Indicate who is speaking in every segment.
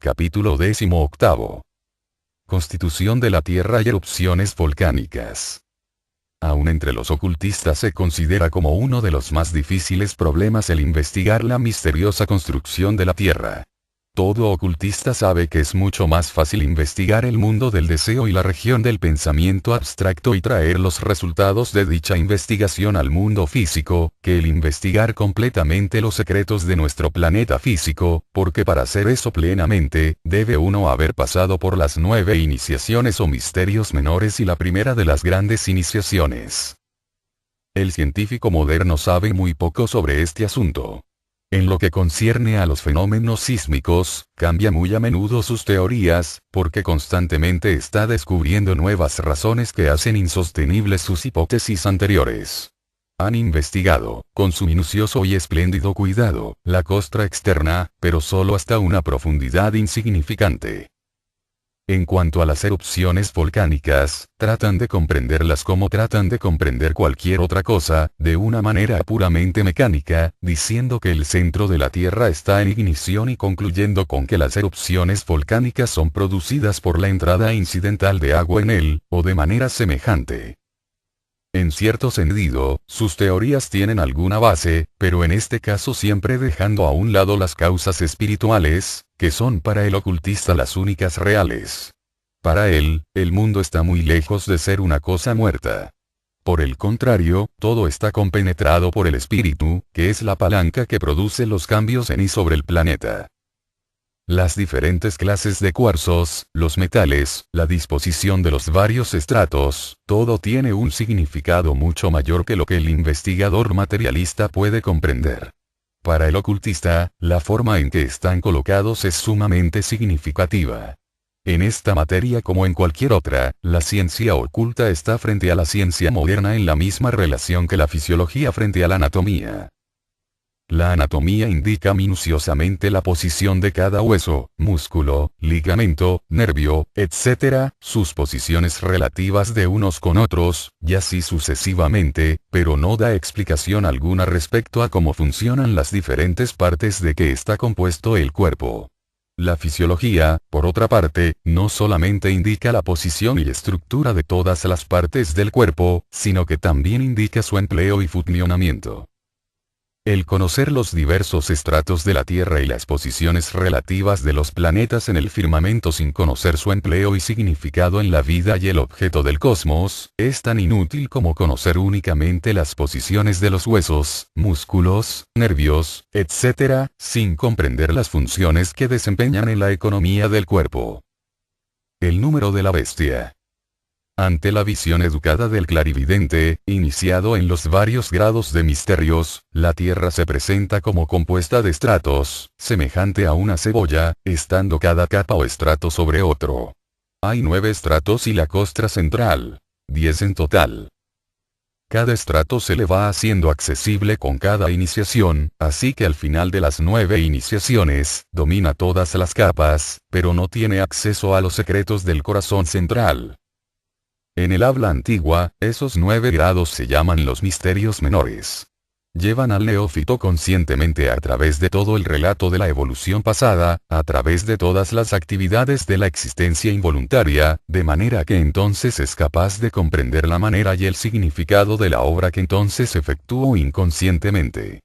Speaker 1: Capítulo 18. Constitución de la Tierra y erupciones volcánicas. Aún entre los ocultistas se considera como uno de los más difíciles problemas el investigar la misteriosa construcción de la Tierra. Todo ocultista sabe que es mucho más fácil investigar el mundo del deseo y la región del pensamiento abstracto y traer los resultados de dicha investigación al mundo físico, que el investigar completamente los secretos de nuestro planeta físico, porque para hacer eso plenamente, debe uno haber pasado por las 9 iniciaciones o misterios menores y la primera de las grandes iniciaciones. El científico moderno sabe muy poco sobre este asunto. En lo que concierne a los fenómenos sísmicos, cambia muy a menudo sus teorías, porque constantemente está descubriendo nuevas razones que hacen insostenibles sus hipótesis anteriores. Han investigado, con su minucioso y espléndido cuidado, la costra externa, pero solo hasta una profundidad insignificante. En cuanto a las erupciones volcánicas, tratan de comprenderlas como tratan de comprender cualquier otra cosa, de una manera puramente mecánica, diciendo que el centro de la Tierra está en ignición y concluyendo con que las erupciones volcánicas son producidas por la entrada incidental de agua en él, o de manera semejante. En cierto sentido, sus teorías tienen alguna base, pero en este caso siempre dejando a un lado las causas espirituales, que son para el ocultista las únicas reales. Para él, el mundo está muy lejos de ser una cosa muerta. Por el contrario, todo está compenetrado por el espíritu, que es la palanca que produce los cambios en y sobre el planeta. Las diferentes clases de cuarzos, los metales, la disposición de los varios estratos, todo tiene un significado mucho mayor que lo que el investigador materialista puede comprender. Para el ocultista, la forma en que están colocados es sumamente significativa. En esta materia como en cualquier otra, la ciencia oculta está frente a la ciencia moderna en la misma relación que la fisiología frente a la anatomía. La anatomía indica minuciosamente la posición de cada hueso, músculo, ligamento, nervio, etc., sus posiciones relativas de unos con otros, y así sucesivamente, pero no da explicación alguna respecto a cómo funcionan las diferentes partes de que está compuesto el cuerpo. La fisiología, por otra parte, no solamente indica la posición y estructura de todas las partes del cuerpo, sino que también indica su empleo y funcionamiento. El conocer los diversos estratos de la Tierra y las posiciones relativas de los planetas en el firmamento sin conocer su empleo y significado en la vida y el objeto del cosmos, es tan inútil como conocer únicamente las posiciones de los huesos, músculos, nervios, etc., sin comprender las funciones que desempeñan en la economía del cuerpo. El número de la bestia. Ante la visión educada del clarividente, iniciado en los varios grados de misterios, la Tierra se presenta como compuesta de estratos, semejante a una cebolla, estando cada capa o estrato sobre otro. Hay 9 estratos y la costra central. 10 en total. Cada estrato se le va haciendo accesible con cada iniciación, así que al final de las 9 iniciaciones, domina todas las capas, pero no tiene acceso a los secretos del corazón central. En el habla antigua, esos 9 grados se llaman los misterios menores. Llevan al neófito conscientemente a través de todo el relato de la evolución pasada, a través de todas las actividades de la existencia involuntaria, de manera que entonces es capaz de comprender la manera y el significado de la obra que entonces efectuó inconscientemente.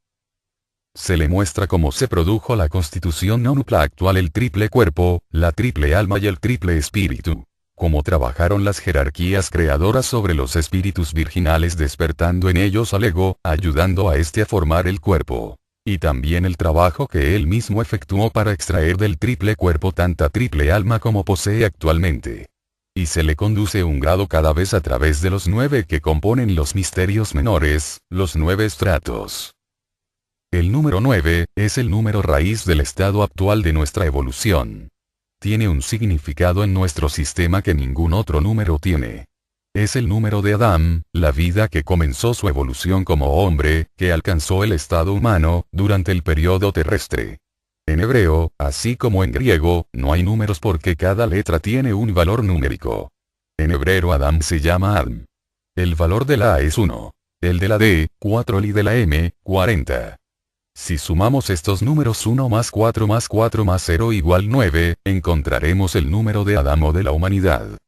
Speaker 1: Se le muestra cómo se produjo la constitución nonupla actual, el triple cuerpo, la triple alma y el triple espíritu. Cómo trabajaron las jerarquías creadoras sobre los espíritus virginales despertando en ellos al ego, ayudando a este a formar el cuerpo. Y también el trabajo que él mismo efectuó para extraer del triple cuerpo tanta triple alma como posee actualmente. Y se le conduce un grado cada vez a través de los 9 que componen los misterios menores, los 9 estratos. El número 9, es el número raíz del estado actual de nuestra evolución. Tiene un significado en nuestro sistema que ningún otro número tiene. Es el número de Adán, la vida que comenzó su evolución como hombre, que alcanzó el estado humano, durante el periodo terrestre. En hebreo, así como en griego, no hay números porque cada letra tiene un valor numérico. En hebreo Adam se llama Adam. El valor de la A es 1. El de la D, 4 y de la M, 40. Si sumamos estos números 1 más 4 más 4 más 0 igual 9, encontraremos el número de Adán o de la humanidad.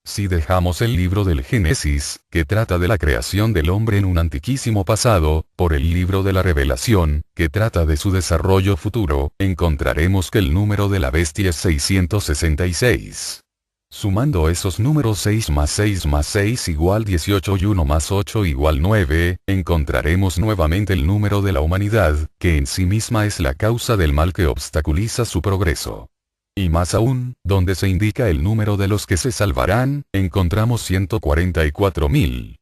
Speaker 1: Si dejamos el libro del Génesis, que trata de la creación del hombre en un antiquísimo pasado, por el libro de la Revelación, que trata de su desarrollo futuro, encontraremos que el número de la bestia es 666. Sumando esos números 6 más 6 más 6 igual 18 y 1 más 8 igual 9, encontraremos nuevamente el número de la humanidad, que en sí misma es la causa del mal que obstaculiza su progreso. Y más aún, donde se indica el número de los que se salvarán, encontramos 144.000.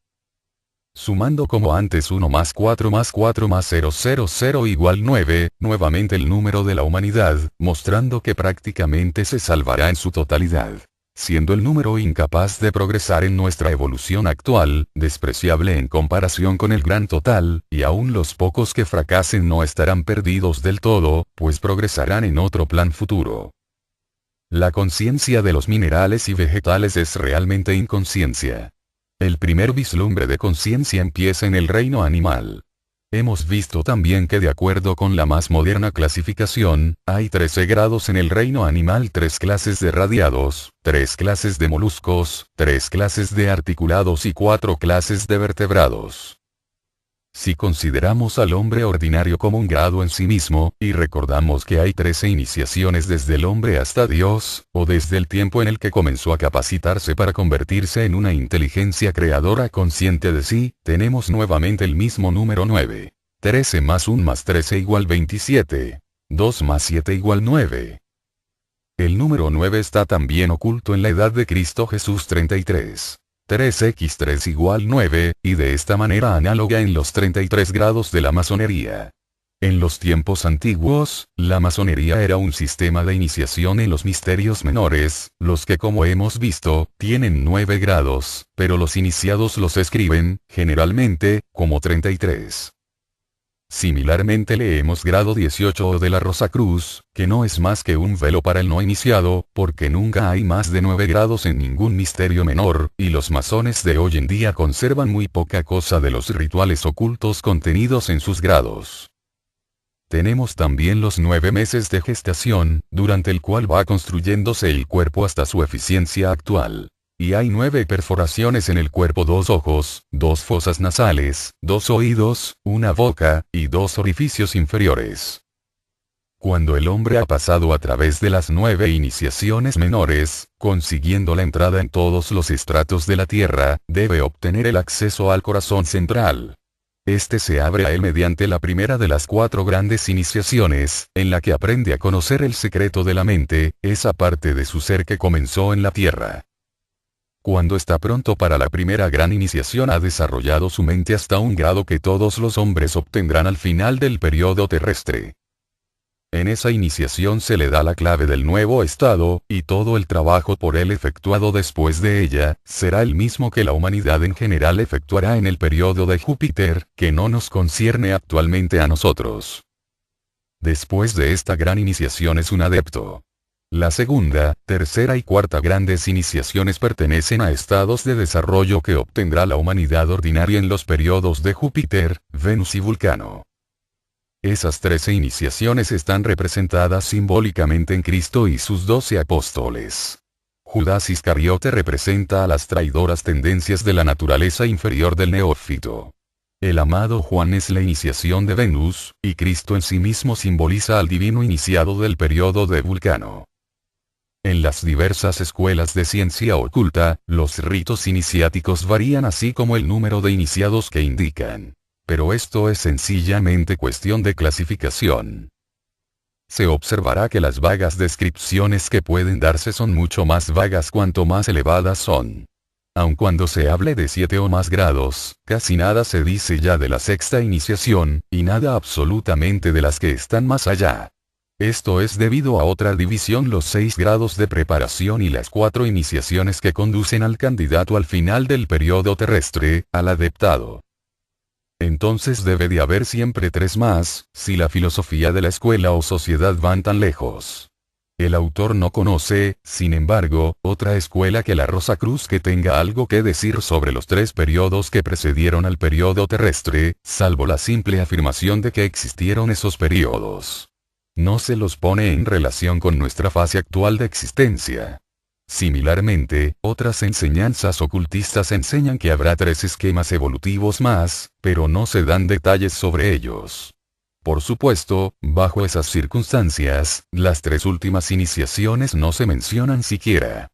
Speaker 1: Sumando como antes 1 más 4 más 4 más 000 igual 9, nuevamente el número de la humanidad, mostrando que prácticamente se salvará en su totalidad. Siendo el número incapaz de progresar en nuestra evolución actual, despreciable en comparación con el gran total, y aún los pocos que fracasen no estarán perdidos del todo, pues progresarán en otro plan futuro. La conciencia de los minerales y vegetales es realmente inconsciencia. El primer vislumbre de conciencia empieza en el reino animal. Hemos visto también que de acuerdo con la más moderna clasificación, hay 13 grados en el reino animal, 3 clases de radiados, 3 clases de moluscos, 3 clases de articulados y 4 clases de vertebrados. Si consideramos al hombre ordinario como un grado en sí mismo, y recordamos que hay 13 iniciaciones desde el hombre hasta Dios, o desde el tiempo en el que comenzó a capacitarse para convertirse en una inteligencia creadora consciente de sí, tenemos nuevamente el mismo número 9. 13 más 1 más 13 igual 27. 2 más 7 igual 9. El número 9 está también oculto en la edad de Cristo Jesús 33. 3x3 igual 9, y de esta manera análoga en los 33 grados de la masonería. En los tiempos antiguos, la masonería era un sistema de iniciación en los misterios menores, los que como hemos visto, tienen 9 grados, pero los iniciados los escriben, generalmente, como 33. Similarmente leemos grado 18 o de la Rosacruz, que no es más que un velo para el no iniciado, porque nunca hay más de 9 grados en ningún misterio menor, y los masones de hoy en día conservan muy poca cosa de los rituales ocultos contenidos en sus grados. Tenemos también los 9 meses de gestación, durante el cual va construyéndose el cuerpo hasta su eficiencia actual. Y hay 9 perforaciones en el cuerpo, 2 ojos, 2 fosas nasales, 2 oídos, 1 boca, y 2 orificios inferiores. Cuando el hombre ha pasado a través de las 9 iniciaciones menores, consiguiendo la entrada en todos los estratos de la tierra, debe obtener el acceso al corazón central. Este se abre a él mediante la primera de las 4 grandes iniciaciones, en la que aprende a conocer el secreto de la mente, esa parte de su ser que comenzó en la tierra. Cuando está pronto para la primera gran iniciación, ha desarrollado su mente hasta un grado que todos los hombres obtendrán al final del periodo terrestre. En esa iniciación se le da la clave del nuevo estado, y todo el trabajo por él efectuado después de ella, será el mismo que la humanidad en general efectuará en el periodo de Júpiter, que no nos concierne actualmente a nosotros. Después de esta gran iniciación es un adepto. La segunda, tercera y cuarta grandes iniciaciones pertenecen a estados de desarrollo que obtendrá la humanidad ordinaria en los periodos de Júpiter, Venus y Vulcano. Esas 13 iniciaciones están representadas simbólicamente en Cristo y sus 12 apóstoles. Judas Iscariote representa a las traidoras tendencias de la naturaleza inferior del neófito. El amado Juan es la iniciación de Venus, y Cristo en sí mismo simboliza al divino iniciado del periodo de Vulcano. En las diversas escuelas de ciencia oculta, los ritos iniciáticos varían así como el número de iniciados que indican. Pero esto es sencillamente cuestión de clasificación. Se observará que las vagas descripciones que pueden darse son mucho más vagas cuanto más elevadas son. Aun cuando se hable de 7 o más grados, casi nada se dice ya de la sexta iniciación, y nada absolutamente de las que están más allá. Esto es debido a otra división, los 6 grados de preparación y las 4 iniciaciones que conducen al candidato al final del periodo terrestre, al adeptado. Entonces debe de haber siempre 3 más, si la filosofía de la escuela o sociedad van tan lejos. El autor no conoce, sin embargo, otra escuela que la Rosacruz que tenga algo que decir sobre los 3 periodos que precedieron al periodo terrestre, salvo la simple afirmación de que existieron esos periodos. No se los pone en relación con nuestra fase actual de existencia. Similarmente, otras enseñanzas ocultistas enseñan que habrá 3 esquemas evolutivos más, pero no se dan detalles sobre ellos. Por supuesto, bajo esas circunstancias, las 3 últimas iniciaciones no se mencionan siquiera.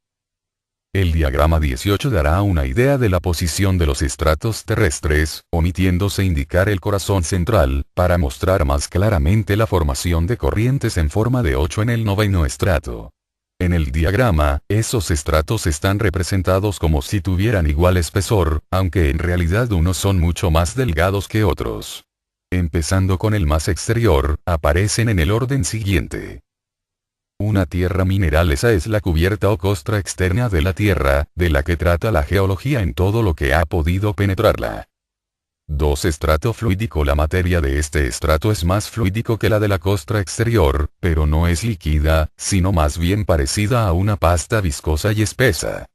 Speaker 1: El diagrama 18 dará una idea de la posición de los estratos terrestres, omitiéndose indicar el corazón central, para mostrar más claramente la formación de corrientes en forma de 8 en el 9º estrato. En el diagrama, esos estratos están representados como si tuvieran igual espesor, aunque en realidad unos son mucho más delgados que otros. Empezando con el más exterior, aparecen en el orden siguiente. Una tierra mineral, esa es la cubierta o costra externa de la tierra, de la que trata la geología en todo lo que ha podido penetrarla. 2. Estrato fluídico. La materia de este estrato es más fluídico que la de la costra exterior, pero no es líquida, sino más bien parecida a una pasta viscosa y espesa.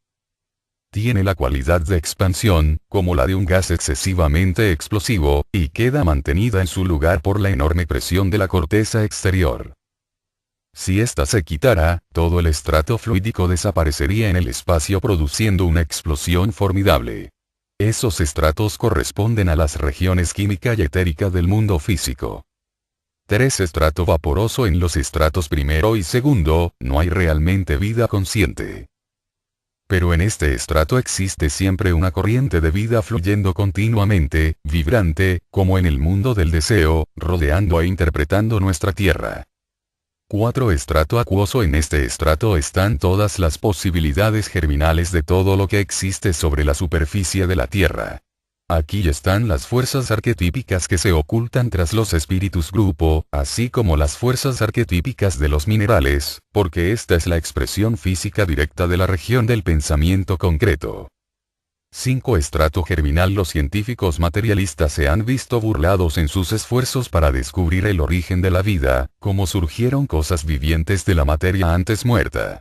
Speaker 1: Tiene la cualidad de expansión, como la de un gas excesivamente explosivo, y queda mantenida en su lugar por la enorme presión de la corteza exterior. Si ésta se quitara, todo el estrato fluídico desaparecería en el espacio produciendo una explosión formidable. Esos estratos corresponden a las regiones química y etérica del mundo físico. 3. Estrato vaporoso. En los estratos primero y segundo, no hay realmente vida consciente. Pero en este estrato existe siempre una corriente de vida fluyendo continuamente, vibrante, como en el mundo del deseo, rodeando e interpretando nuestra tierra. 4. Estrato acuoso. En este estrato están todas las posibilidades germinales de todo lo que existe sobre la superficie de la tierra. Aquí están las fuerzas arquetípicas que se ocultan tras los espíritus grupo, así como las fuerzas arquetípicas de los minerales, porque esta es la expresión física directa de la región del pensamiento concreto. 5. Estrato germinal. Los científicos materialistas se han visto burlados en sus esfuerzos para descubrir el origen de la vida, cómo surgieron cosas vivientes de la materia antes muerta.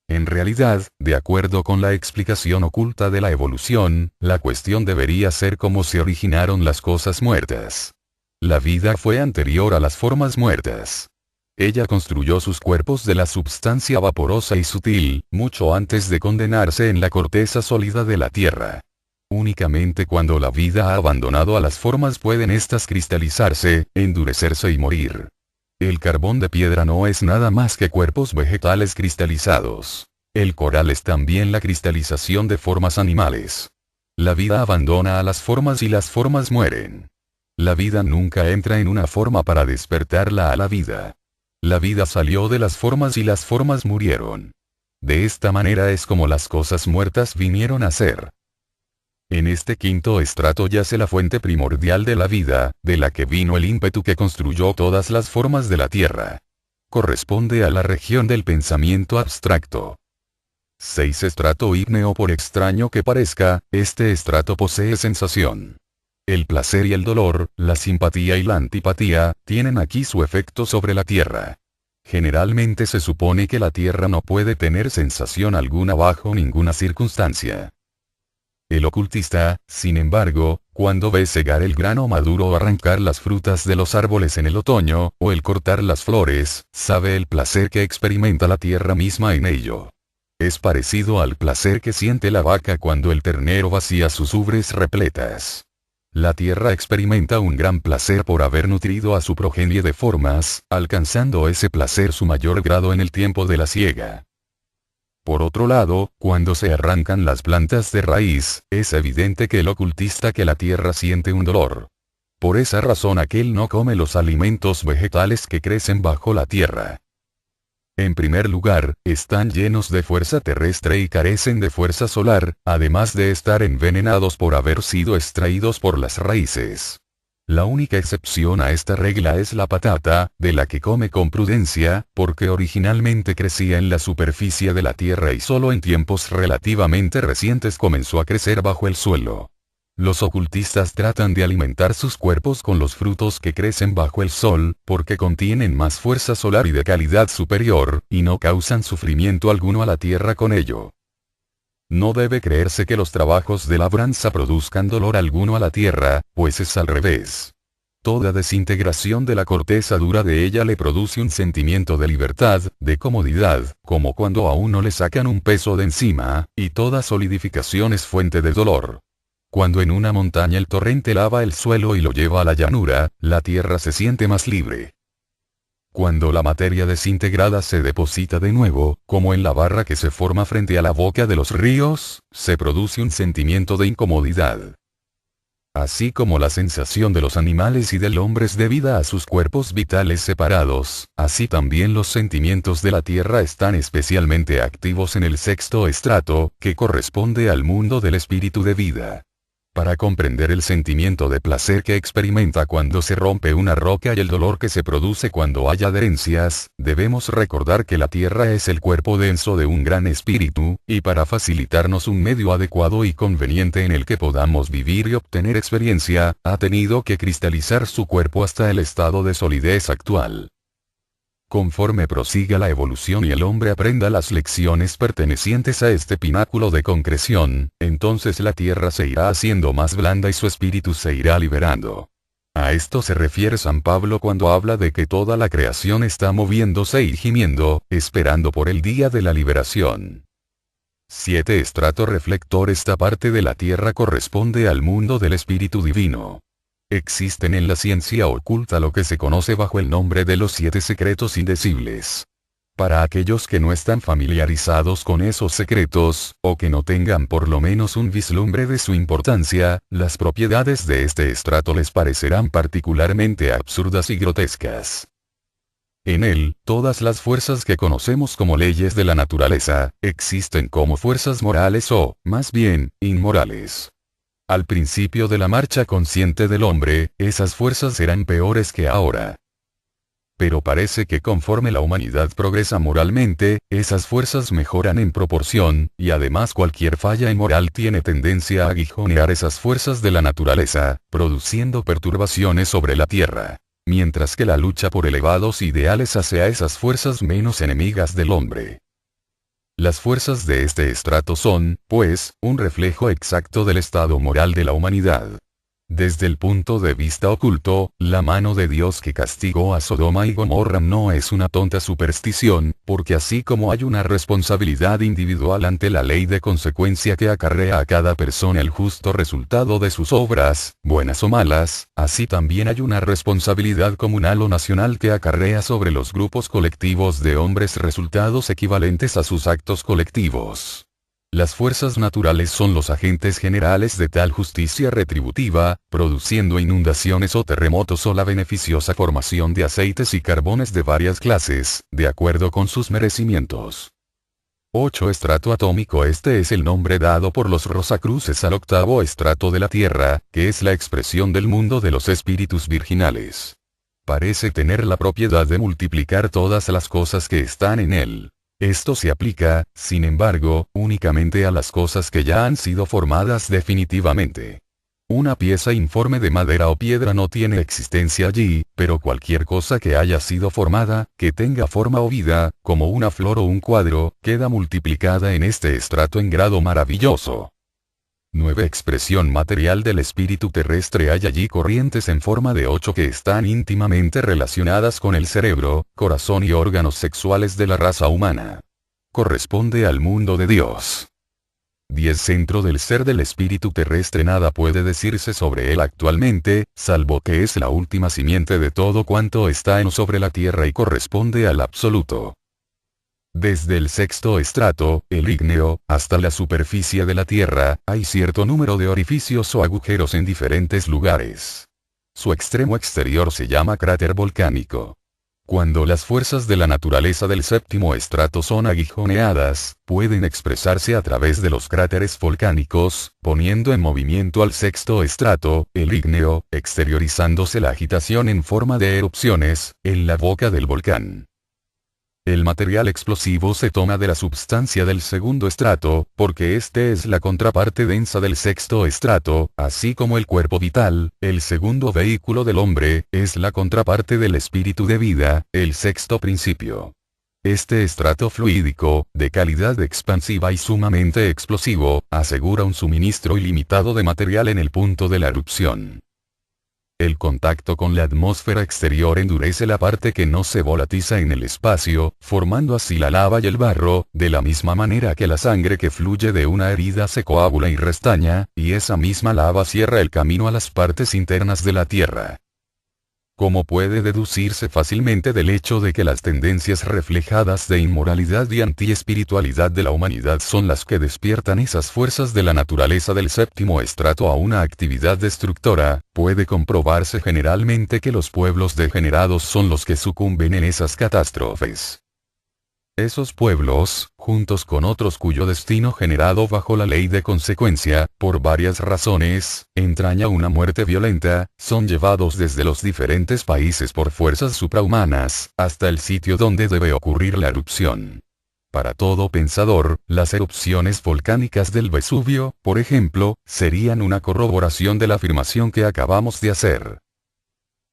Speaker 1: En realidad, de acuerdo con la explicación oculta de la evolución, la cuestión debería ser cómo se originaron las cosas muertas. La vida fue anterior a las formas muertas. Ella construyó sus cuerpos de la substancia vaporosa y sutil, mucho antes de condenarse en la corteza sólida de la Tierra. Únicamente cuando la vida ha abandonado a las formas pueden éstas cristalizarse, endurecerse y morir. El carbón de piedra no es nada más que cuerpos vegetales cristalizados. El coral es también la cristalización de formas animales. La vida abandona a las formas y las formas mueren. La vida nunca entra en una forma para despertarla a la vida. La vida salió de las formas y las formas murieron. De esta manera es como las cosas muertas vinieron a ser. En este quinto estrato yace la fuente primordial de la vida, de la que vino el ímpetu que construyó todas las formas de la Tierra. Corresponde a la región del pensamiento abstracto. 6. Estrato ígneo. Por extraño que parezca, este estrato posee sensación. El placer y el dolor, la simpatía y la antipatía, tienen aquí su efecto sobre la Tierra. Generalmente se supone que la Tierra no puede tener sensación alguna bajo ninguna circunstancia. El ocultista, sin embargo, cuando ve segar el grano maduro o arrancar las frutas de los árboles en el otoño, o el cortar las flores, sabe el placer que experimenta la tierra misma en ello. Es parecido al placer que siente la vaca cuando el ternero vacía sus ubres repletas. La tierra experimenta un gran placer por haber nutrido a su progenie de formas, alcanzando ese placer su mayor grado en el tiempo de la siega. Por otro lado, cuando se arrancan las plantas de raíz, es evidente que el ocultista que la tierra siente un dolor. Por esa razón aquel no come los alimentos vegetales que crecen bajo la tierra. En primer lugar, están llenos de fuerza terrestre y carecen de fuerza solar, además de estar envenenados por haber sido extraídos por las raíces. La única excepción a esta regla es la patata, de la que come con prudencia, porque originalmente crecía en la superficie de la tierra y solo en tiempos relativamente recientes comenzó a crecer bajo el suelo. Los ocultistas tratan de alimentar sus cuerpos con los frutos que crecen bajo el sol, porque contienen más fuerza solar y de calidad superior, y no causan sufrimiento alguno a la tierra con ello. No debe creerse que los trabajos de labranza produzcan dolor alguno a la tierra, pues es al revés. Toda desintegración de la corteza dura de ella le produce un sentimiento de libertad, de comodidad, como cuando a uno le sacan un peso de encima, y toda solidificación es fuente de dolor. Cuando en una montaña el torrente lava el suelo y lo lleva a la llanura, la tierra se siente más libre. Cuando la materia desintegrada se deposita de nuevo, como en la barra que se forma frente a la boca de los ríos, se produce un sentimiento de incomodidad. Así como la sensación de los animales y del hombre es debida a sus cuerpos vitales separados, así también los sentimientos de la tierra están especialmente activos en el sexto estrato, que corresponde al mundo del espíritu de vida. Para comprender el sentimiento de placer que experimenta cuando se rompe una roca y el dolor que se produce cuando hay adherencias, debemos recordar que la Tierra es el cuerpo denso de un gran espíritu, y para facilitarnos un medio adecuado y conveniente en el que podamos vivir y obtener experiencia, ha tenido que cristalizar su cuerpo hasta el estado de solidez actual. Conforme prosiga la evolución y el hombre aprenda las lecciones pertenecientes a este pináculo de concreción, entonces la tierra se irá haciendo más blanda y su espíritu se irá liberando. A esto se refiere San Pablo cuando habla de que toda la creación está moviéndose y gimiendo, esperando por el día de la liberación. 7. Estrato reflector. Esta parte de la tierra corresponde al mundo del espíritu divino. Existen en la ciencia oculta lo que se conoce bajo el nombre de los 7 secretos indecibles. Para aquellos que no están familiarizados con esos secretos, o que no tengan por lo menos un vislumbre de su importancia, las propiedades de este estrato les parecerán particularmente absurdas y grotescas. En él, todas las fuerzas que conocemos como leyes de la naturaleza, existen como fuerzas morales o, más bien, inmorales. Al principio de la marcha consciente del hombre, esas fuerzas eran peores que ahora. Pero parece que conforme la humanidad progresa moralmente, esas fuerzas mejoran en proporción, y además cualquier falla inmoral tiene tendencia a aguijonear esas fuerzas de la naturaleza, produciendo perturbaciones sobre la tierra. Mientras que la lucha por elevados ideales hace a esas fuerzas menos enemigas del hombre. Las fuerzas de este estrato son, pues, un reflejo exacto del estado moral de la humanidad. Desde el punto de vista oculto, la mano de Dios que castigó a Sodoma y Gomorra no es una tonta superstición, porque así como hay una responsabilidad individual ante la ley de consecuencia que acarrea a cada persona el justo resultado de sus obras, buenas o malas, así también hay una responsabilidad comunal o nacional que acarrea sobre los grupos colectivos de hombres resultados equivalentes a sus actos colectivos. Las fuerzas naturales son los agentes generales de tal justicia retributiva, produciendo inundaciones o terremotos o la beneficiosa formación de aceites y carbones de varias clases, de acuerdo con sus merecimientos. 8. Estrato atómico. Este es el nombre dado por los Rosacruces al octavo estrato de la Tierra, que es la expresión del mundo de los espíritus virginales. Parece tener la propiedad de multiplicar todas las cosas que están en él. Esto se aplica, sin embargo, únicamente a las cosas que ya han sido formadas definitivamente. Una pieza informe de madera o piedra no tiene existencia allí, pero cualquier cosa que haya sido formada, que tenga forma o vida, como una flor o un cuadro, queda multiplicada en este estrato en grado maravilloso. 9. Expresión material del espíritu terrestre. Hay allí corrientes en forma de 8 que están íntimamente relacionadas con el cerebro, corazón y órganos sexuales de la raza humana. Corresponde al mundo de Dios. 10. Centro del ser del espíritu terrestre. Nada puede decirse sobre él actualmente, salvo que es la última simiente de todo cuanto está en o sobre la tierra y corresponde al absoluto. Desde el sexto estrato, el ígneo, hasta la superficie de la Tierra, hay cierto número de orificios o agujeros en diferentes lugares. Su extremo exterior se llama cráter volcánico. Cuando las fuerzas de la naturaleza del séptimo estrato son aguijoneadas, pueden expresarse a través de los cráteres volcánicos, poniendo en movimiento al sexto estrato, el ígneo, exteriorizándose la agitación en forma de erupciones, en la boca del volcán. El material explosivo se toma de la substancia del segundo estrato, porque este es la contraparte densa del sexto estrato, así como el cuerpo vital, el segundo vehículo del hombre, es la contraparte del espíritu de vida, el sexto principio. Este estrato fluídico, de calidad expansiva y sumamente explosivo, asegura un suministro ilimitado de material en el punto de la erupción. El contacto con la atmósfera exterior endurece la parte que no se volatiza en el espacio, formando así la lava y el barro, de la misma manera que la sangre que fluye de una herida se coagula y restaña, y esa misma lava cierra el camino a las partes internas de la tierra. Como puede deducirse fácilmente del hecho de que las tendencias reflejadas de inmoralidad y antiespiritualidad de la humanidad son las que despiertan esas fuerzas de la naturaleza del séptimo estrato a una actividad destructora, puede comprobarse generalmente que los pueblos degenerados son los que sucumben en esas catástrofes. Esos pueblos, juntos con otros cuyo destino generado bajo la ley de consecuencia, por varias razones, entraña una muerte violenta, son llevados desde los diferentes países por fuerzas suprahumanas, hasta el sitio donde debe ocurrir la erupción. Para todo pensador, las erupciones volcánicas del Vesubio, por ejemplo, serían una corroboración de la afirmación que acabamos de hacer.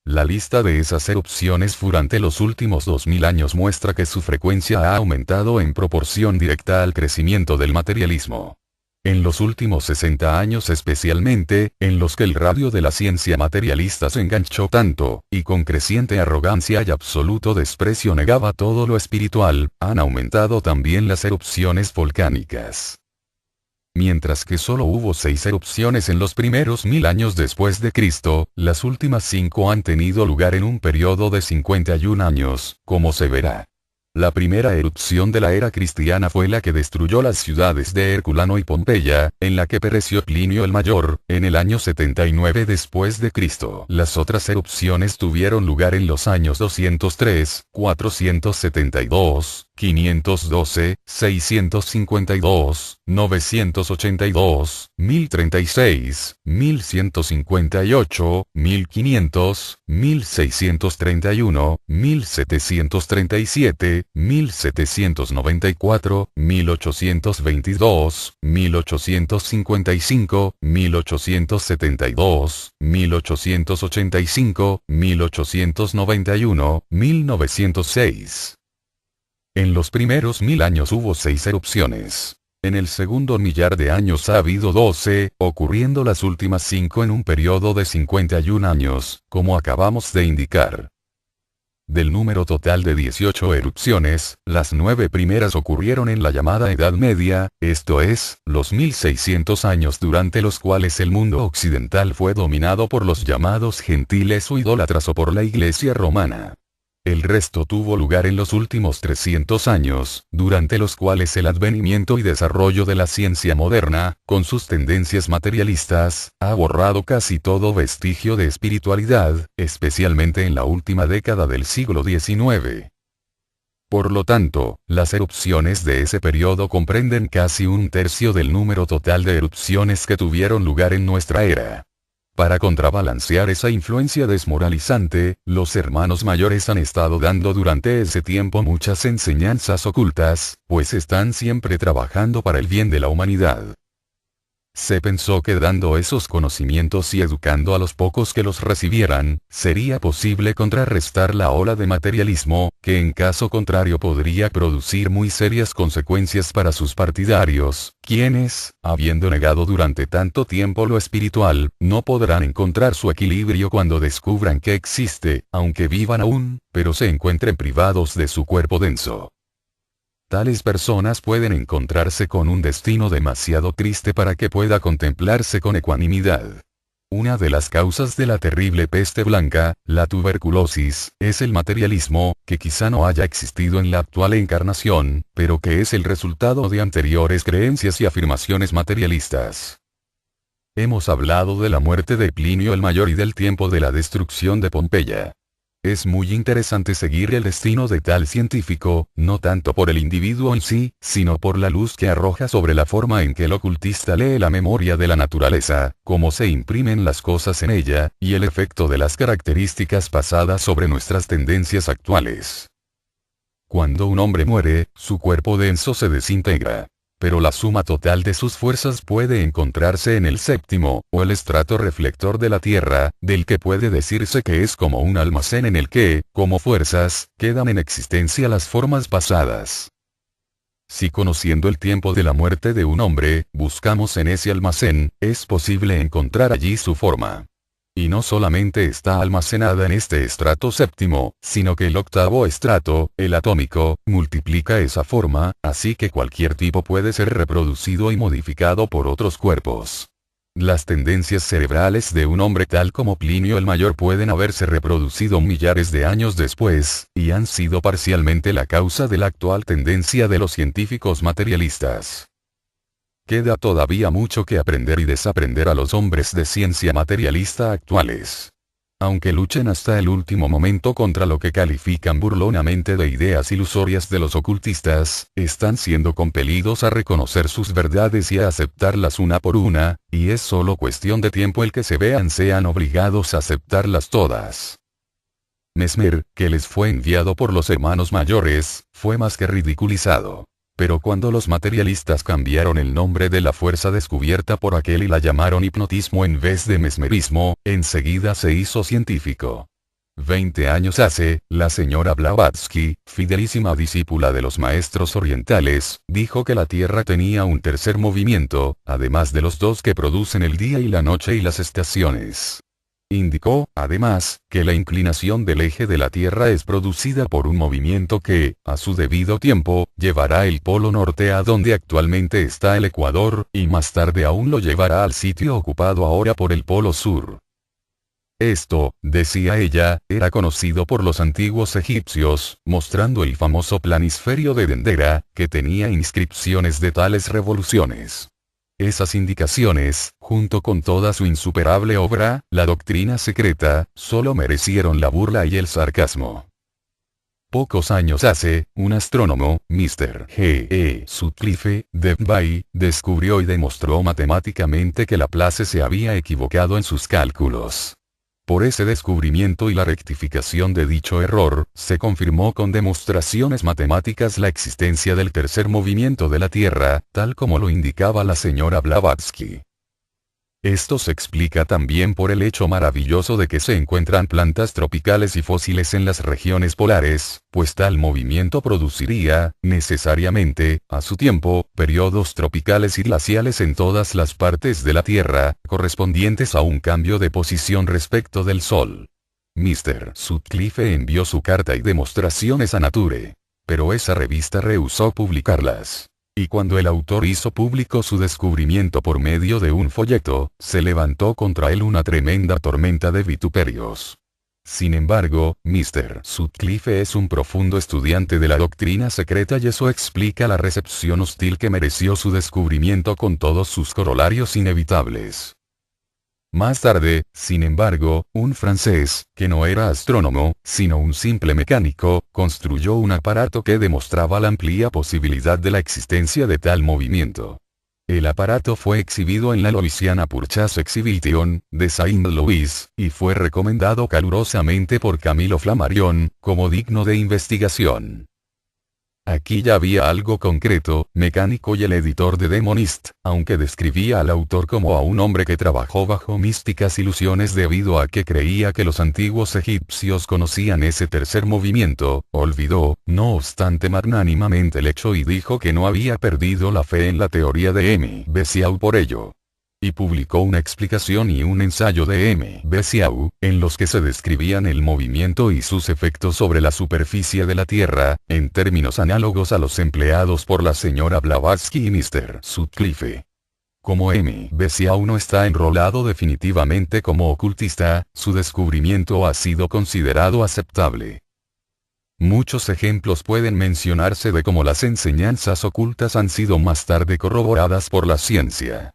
Speaker 1: La lista de esas erupciones durante los últimos 2000 años muestra que su frecuencia ha aumentado en proporción directa al crecimiento del materialismo. En los últimos 60 años especialmente, en los que el radio de la ciencia materialista se enganchó tanto, y con creciente arrogancia y absoluto desprecio negaba todo lo espiritual, han aumentado también las erupciones volcánicas. Mientras que solo hubo 6 erupciones en los primeros 1000 años después de Cristo, las últimas 5 han tenido lugar en un periodo de 51 años, como se verá. La primera erupción de la era cristiana fue la que destruyó las ciudades de Herculano y Pompeya, en la que pereció Plinio el Mayor, en el año 79 después de Cristo. Las otras erupciones tuvieron lugar en los años 203, 472, 512, 652, 982, 1036, 1158, 1500, 1631, 1737, 1794, 1822, 1855, 1872, 1885, 1891, 1906. En los primeros 1000 años hubo 6 erupciones. En el segundo millar de años ha habido 12, ocurriendo las últimas 5 en un periodo de 51 años, como acabamos de indicar. Del número total de 18 erupciones, las 9 primeras ocurrieron en la llamada Edad Media, esto es, los 1600 años durante los cuales el mundo occidental fue dominado por los llamados gentiles o idólatras o por la Iglesia romana. El resto tuvo lugar en los últimos 300 años, durante los cuales el advenimiento y desarrollo de la ciencia moderna, con sus tendencias materialistas, ha borrado casi todo vestigio de espiritualidad, especialmente en la última década del siglo XIX. Por lo tanto, las erupciones de ese periodo comprenden casi un tercio del número total de erupciones que tuvieron lugar en nuestra era. Para contrabalancear esa influencia desmoralizante, los hermanos mayores han estado dando durante ese tiempo muchas enseñanzas ocultas, pues están siempre trabajando para el bien de la humanidad. Se pensó que dando esos conocimientos y educando a los pocos que los recibieran, sería posible contrarrestar la ola de materialismo, que en caso contrario podría producir muy serias consecuencias para sus partidarios, quienes, habiendo negado durante tanto tiempo lo espiritual, no podrán encontrar su equilibrio cuando descubran que existe, aunque vivan aún, pero se encuentren privados de su cuerpo denso. Tales personas pueden encontrarse con un destino demasiado triste para que pueda contemplarse con ecuanimidad. Una de las causas de la terrible peste blanca, la tuberculosis, es el materialismo, que quizá no haya existido en la actual encarnación, pero que es el resultado de anteriores creencias y afirmaciones materialistas. Hemos hablado de la muerte de Plinio el Mayor y del tiempo de la destrucción de Pompeya. Es muy interesante seguir el destino de tal científico, no tanto por el individuo en sí, sino por la luz que arroja sobre la forma en que el ocultista lee la memoria de la naturaleza, cómo se imprimen las cosas en ella, y el efecto de las características pasadas sobre nuestras tendencias actuales. Cuando un hombre muere, su cuerpo denso se desintegra. Pero la suma total de sus fuerzas puede encontrarse en el séptimo, o el estrato reflector de la Tierra, del que puede decirse que es como un almacén en el que, como fuerzas, quedan en existencia las formas pasadas. Si conociendo el tiempo de la muerte de un hombre, buscamos en ese almacén, es posible encontrar allí su forma. Y no solamente está almacenada en este estrato séptimo, sino que el octavo estrato, el atómico, multiplica esa forma, así que cualquier tipo puede ser reproducido y modificado por otros cuerpos. Las tendencias cerebrales de un hombre tal como Plinio el Mayor pueden haberse reproducido millares de años después, y han sido parcialmente la causa de la actual tendencia de los científicos materialistas. Queda todavía mucho que aprender y desaprender a los hombres de ciencia materialista actuales. Aunque luchen hasta el último momento contra lo que califican burlonamente de ideas ilusorias de los ocultistas, están siendo compelidos a reconocer sus verdades y a aceptarlas una por una, y es solo cuestión de tiempo el que sean obligados a aceptarlas todas. Mesmer, que les fue enviado por los hermanos mayores, fue más que ridiculizado. Pero cuando los materialistas cambiaron el nombre de la fuerza descubierta por aquel y la llamaron hipnotismo en vez de mesmerismo, enseguida se hizo científico. 20 años hace, la señora Blavatsky, fidelísima discípula de los maestros orientales, dijo que la Tierra tenía un tercer movimiento, además de los dos que producen el día y la noche y las estaciones. Indicó, además, que la inclinación del eje de la Tierra es producida por un movimiento que, a su debido tiempo, llevará el polo norte a donde actualmente está el ecuador, y más tarde aún lo llevará al sitio ocupado ahora por el polo sur. Esto, decía ella, era conocido por los antiguos egipcios, mostrando el famoso planisferio de Dendera, que tenía inscripciones de tales revoluciones. Esas indicaciones, junto con toda su insuperable obra, la doctrina secreta, solo merecieron la burla y el sarcasmo. Pocos años hace, un astrónomo, Mr. G. E. Sutcliffe, de Bombay, descubrió y demostró matemáticamente que Laplace se había equivocado en sus cálculos. Por ese descubrimiento y la rectificación de dicho error, se confirmó con demostraciones matemáticas la existencia del tercer movimiento de la Tierra, tal como lo indicaba la señora Blavatsky. Esto se explica también por el hecho maravilloso de que se encuentran plantas tropicales y fósiles en las regiones polares, pues tal movimiento produciría, necesariamente, a su tiempo, periodos tropicales y glaciales en todas las partes de la Tierra, correspondientes a un cambio de posición respecto del Sol. Mr. Sutcliffe envió su carta y demostraciones a Nature. Pero esa revista rehusó publicarlas. Y cuando el autor hizo público su descubrimiento por medio de un folleto, se levantó contra él una tremenda tormenta de vituperios. Sin embargo, Mr. Sutcliffe es un profundo estudiante de la doctrina secreta y eso explica la recepción hostil que mereció su descubrimiento con todos sus corolarios inevitables. Más tarde, sin embargo, un francés, que no era astrónomo, sino un simple mecánico, construyó un aparato que demostraba la amplia posibilidad de la existencia de tal movimiento. El aparato fue exhibido en la Louisiana Purchase Exhibition, de Saint Louis, y fue recomendado calurosamente por Camilo Flammarion, como digno de investigación. Aquí ya había algo concreto, mecánico y el editor de Demonist, aunque describía al autor como a un hombre que trabajó bajo místicas ilusiones debido a que creía que los antiguos egipcios conocían ese tercer movimiento, olvidó, no obstante magnánimamente el hecho y dijo que no había perdido la fe en la teoría de M. Bessiau por ello. Y publicó una explicación y un ensayo de M. Bessiau, en los que se describían el movimiento y sus efectos sobre la superficie de la Tierra, en términos análogos a los empleados por la señora Blavatsky y Mr. Sutcliffe. Como M. Bessiau no está enrolado definitivamente como ocultista, su descubrimiento ha sido considerado aceptable. Muchos ejemplos pueden mencionarse de cómo las enseñanzas ocultas han sido más tarde corroboradas por la ciencia.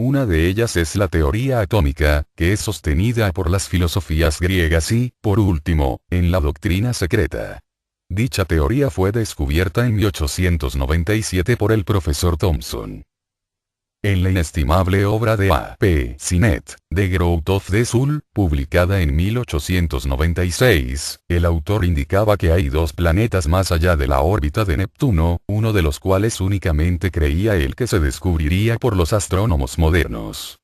Speaker 1: Una de ellas es la teoría atómica, que es sostenida por las filosofías griegas y, por último, en la doctrina secreta. Dicha teoría fue descubierta en 1897 por el profesor Thomson. En la inestimable obra de A. P. Sinnett, The Growth of the Soul, publicada en 1896, el autor indicaba que hay dos planetas más allá de la órbita de Neptuno, uno de los cuales únicamente creía él que se descubriría por los astrónomos modernos.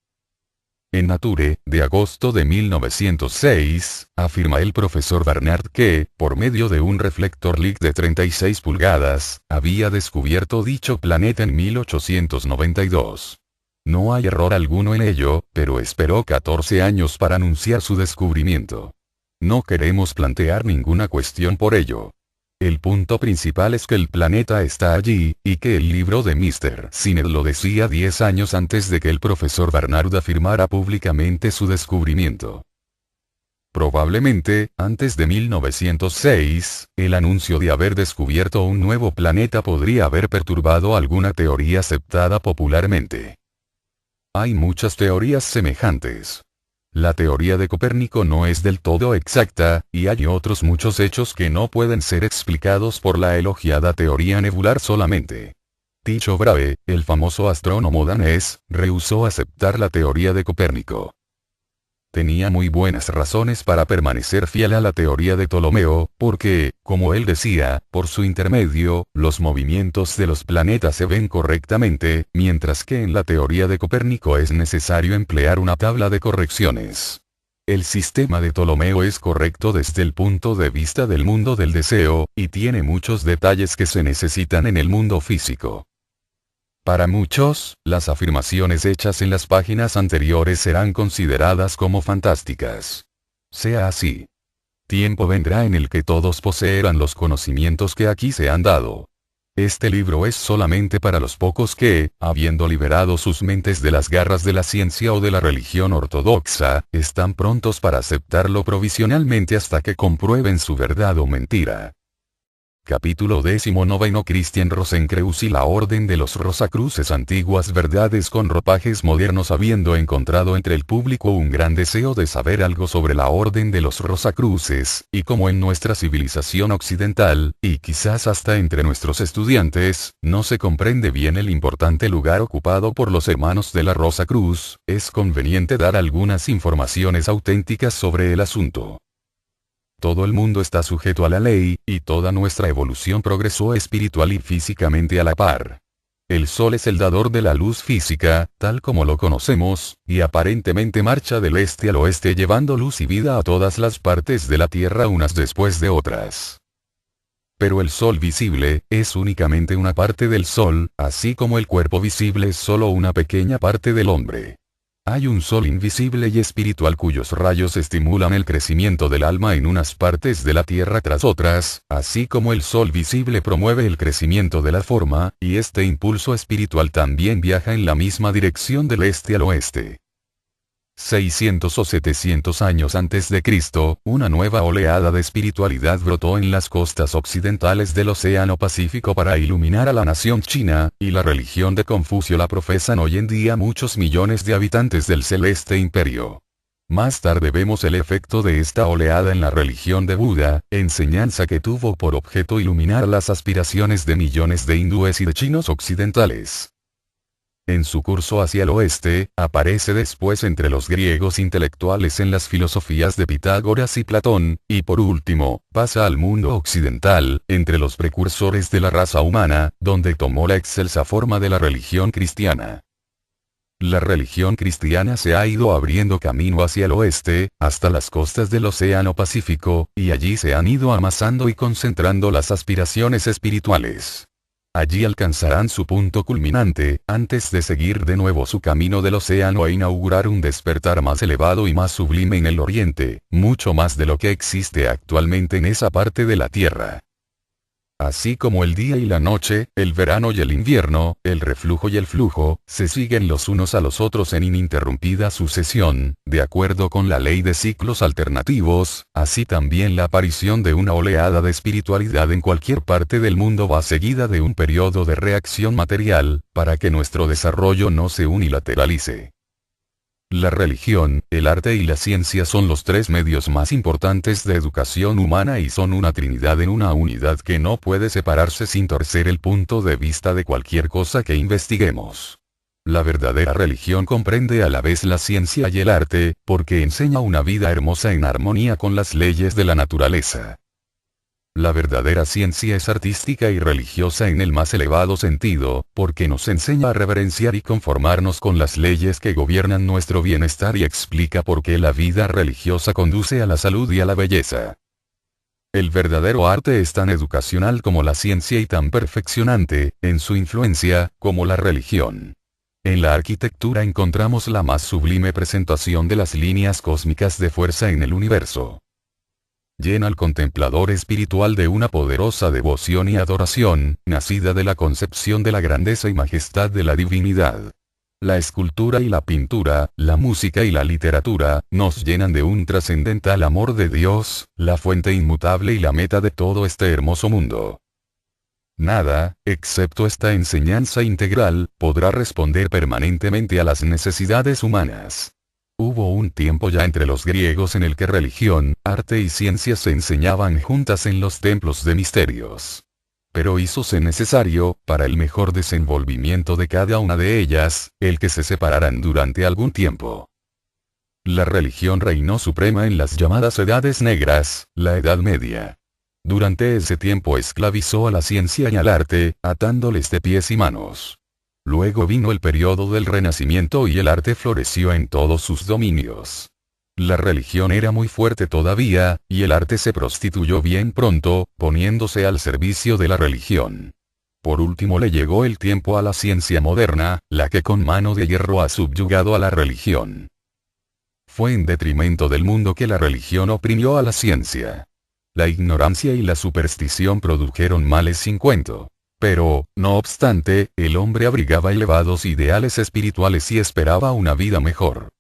Speaker 1: En Nature, de agosto de 1906, afirma el profesor Barnard que, por medio de un reflector Lick de 36 pulgadas, había descubierto dicho planeta en 1892. No hay error alguno en ello, pero esperó 14 años para anunciar su descubrimiento. No queremos plantear ninguna cuestión por ello. El punto principal es que el planeta está allí, y que el libro de Mr. Sinnett lo decía 10 años antes de que el profesor Barnard afirmara públicamente su descubrimiento. Probablemente, antes de 1906, el anuncio de haber descubierto un nuevo planeta podría haber perturbado alguna teoría aceptada popularmente. Hay muchas teorías semejantes. La teoría de Copérnico no es del todo exacta, y hay otros muchos hechos que no pueden ser explicados por la elogiada teoría nebular solamente. Tycho Brahe, el famoso astrónomo danés, rehusó aceptar la teoría de Copérnico. Tenía muy buenas razones para permanecer fiel a la teoría de Ptolomeo, porque, como él decía, por su intermedio, los movimientos de los planetas se ven correctamente, mientras que en la teoría de Copérnico es necesario emplear una tabla de correcciones. El sistema de Ptolomeo es correcto desde el punto de vista del mundo del deseo, y tiene muchos detalles que se necesitan en el mundo físico. Para muchos, las afirmaciones hechas en las páginas anteriores serán consideradas como fantásticas. Sea así. Tiempo vendrá en el que todos poseerán los conocimientos que aquí se han dado. Este libro es solamente para los pocos que, habiendo liberado sus mentes de las garras de la ciencia o de la religión ortodoxa, están prontos para aceptarlo provisionalmente hasta que comprueben su verdad o mentira. Capítulo 19. Christian Rosenkreuz y la Orden de los Rosacruces. Antiguas verdades con ropajes modernos. Habiendo encontrado entre el público un gran deseo de saber algo sobre la Orden de los Rosacruces, y como en nuestra civilización occidental, y quizás hasta entre nuestros estudiantes, no se comprende bien el importante lugar ocupado por los hermanos de la Rosa Cruz, es conveniente dar algunas informaciones auténticas sobre el asunto. Todo el mundo está sujeto a la ley, y toda nuestra evolución progresó espiritual y físicamente a la par. El Sol es el dador de la luz física, tal como lo conocemos, y aparentemente marcha del este al oeste llevando luz y vida a todas las partes de la Tierra unas después de otras. Pero el Sol visible, es únicamente una parte del Sol, así como el cuerpo visible es solo una pequeña parte del hombre. Hay un sol invisible y espiritual cuyos rayos estimulan el crecimiento del alma en unas partes de la tierra tras otras, así como el sol visible promueve el crecimiento de la forma, y este impulso espiritual también viaja en la misma dirección del este al oeste. 600 o 700 años antes de Cristo, una nueva oleada de espiritualidad brotó en las costas occidentales del Océano Pacífico para iluminar a la nación china, y la religión de Confucio la profesan hoy en día muchos millones de habitantes del celeste imperio. Más tarde vemos el efecto de esta oleada en la religión de Buda, enseñanza que tuvo por objeto iluminar las aspiraciones de millones de hindúes y de chinos occidentales. En su curso hacia el oeste, aparece después entre los griegos intelectuales en las filosofías de Pitágoras y Platón, y por último, pasa al mundo occidental, entre los precursores de la raza humana, donde tomó la excelsa forma de la religión cristiana. La religión cristiana se ha ido abriendo camino hacia el oeste, hasta las costas del Océano Pacífico, y allí se han ido amasando y concentrando las aspiraciones espirituales. Allí alcanzarán su punto culminante, antes de seguir de nuevo su camino del océano e inaugurar un despertar más elevado y más sublime en el oriente, mucho más de lo que existe actualmente en esa parte de la tierra. Así como el día y la noche, el verano y el invierno, el reflujo y el flujo, se siguen los unos a los otros en ininterrumpida sucesión, de acuerdo con la ley de ciclos alternativos, así también la aparición de una oleada de espiritualidad en cualquier parte del mundo va seguida de un periodo de reacción material, para que nuestro desarrollo no se unilateralice. La religión, el arte y la ciencia son los tres medios más importantes de educación humana y son una trinidad en una unidad que no puede separarse sin torcer el punto de vista de cualquier cosa que investiguemos. La verdadera religión comprende a la vez la ciencia y el arte, porque enseña una vida hermosa en armonía con las leyes de la naturaleza. La verdadera ciencia es artística y religiosa en el más elevado sentido, porque nos enseña a reverenciar y conformarnos con las leyes que gobiernan nuestro bienestar y explica por qué la vida religiosa conduce a la salud y a la belleza. El verdadero arte es tan educacional como la ciencia y tan perfeccionante, en su influencia, como la religión. En la arquitectura encontramos la más sublime presentación de las líneas cósmicas de fuerza en el universo. Llena al contemplador espiritual de una poderosa devoción y adoración, nacida de la concepción de la grandeza y majestad de la divinidad. La escultura y la pintura, la música y la literatura, nos llenan de un trascendental amor de Dios, la fuente inmutable y la meta de todo este hermoso mundo. Nada, excepto esta enseñanza integral, podrá responder permanentemente a las necesidades humanas. Hubo un tiempo ya entre los griegos en el que religión, arte y ciencia se enseñaban juntas en los templos de misterios. Pero hízose necesario, para el mejor desenvolvimiento de cada una de ellas, el que se separaran durante algún tiempo. La religión reinó suprema en las llamadas Edades Negras, la Edad Media. Durante ese tiempo esclavizó a la ciencia y al arte, atándoles de pies y manos. Luego vino el periodo del Renacimiento y el arte floreció en todos sus dominios. La religión era muy fuerte todavía, y el arte se prostituyó bien pronto, poniéndose al servicio de la religión. Por último le llegó el tiempo a la ciencia moderna, la que con mano de hierro ha subyugado a la religión. Fue en detrimento del mundo que la religión oprimió a la ciencia. La ignorancia y la superstición produjeron males sin cuento. Pero, no obstante, el hombre abrigaba elevados ideales espirituales y esperaba una vida mejor.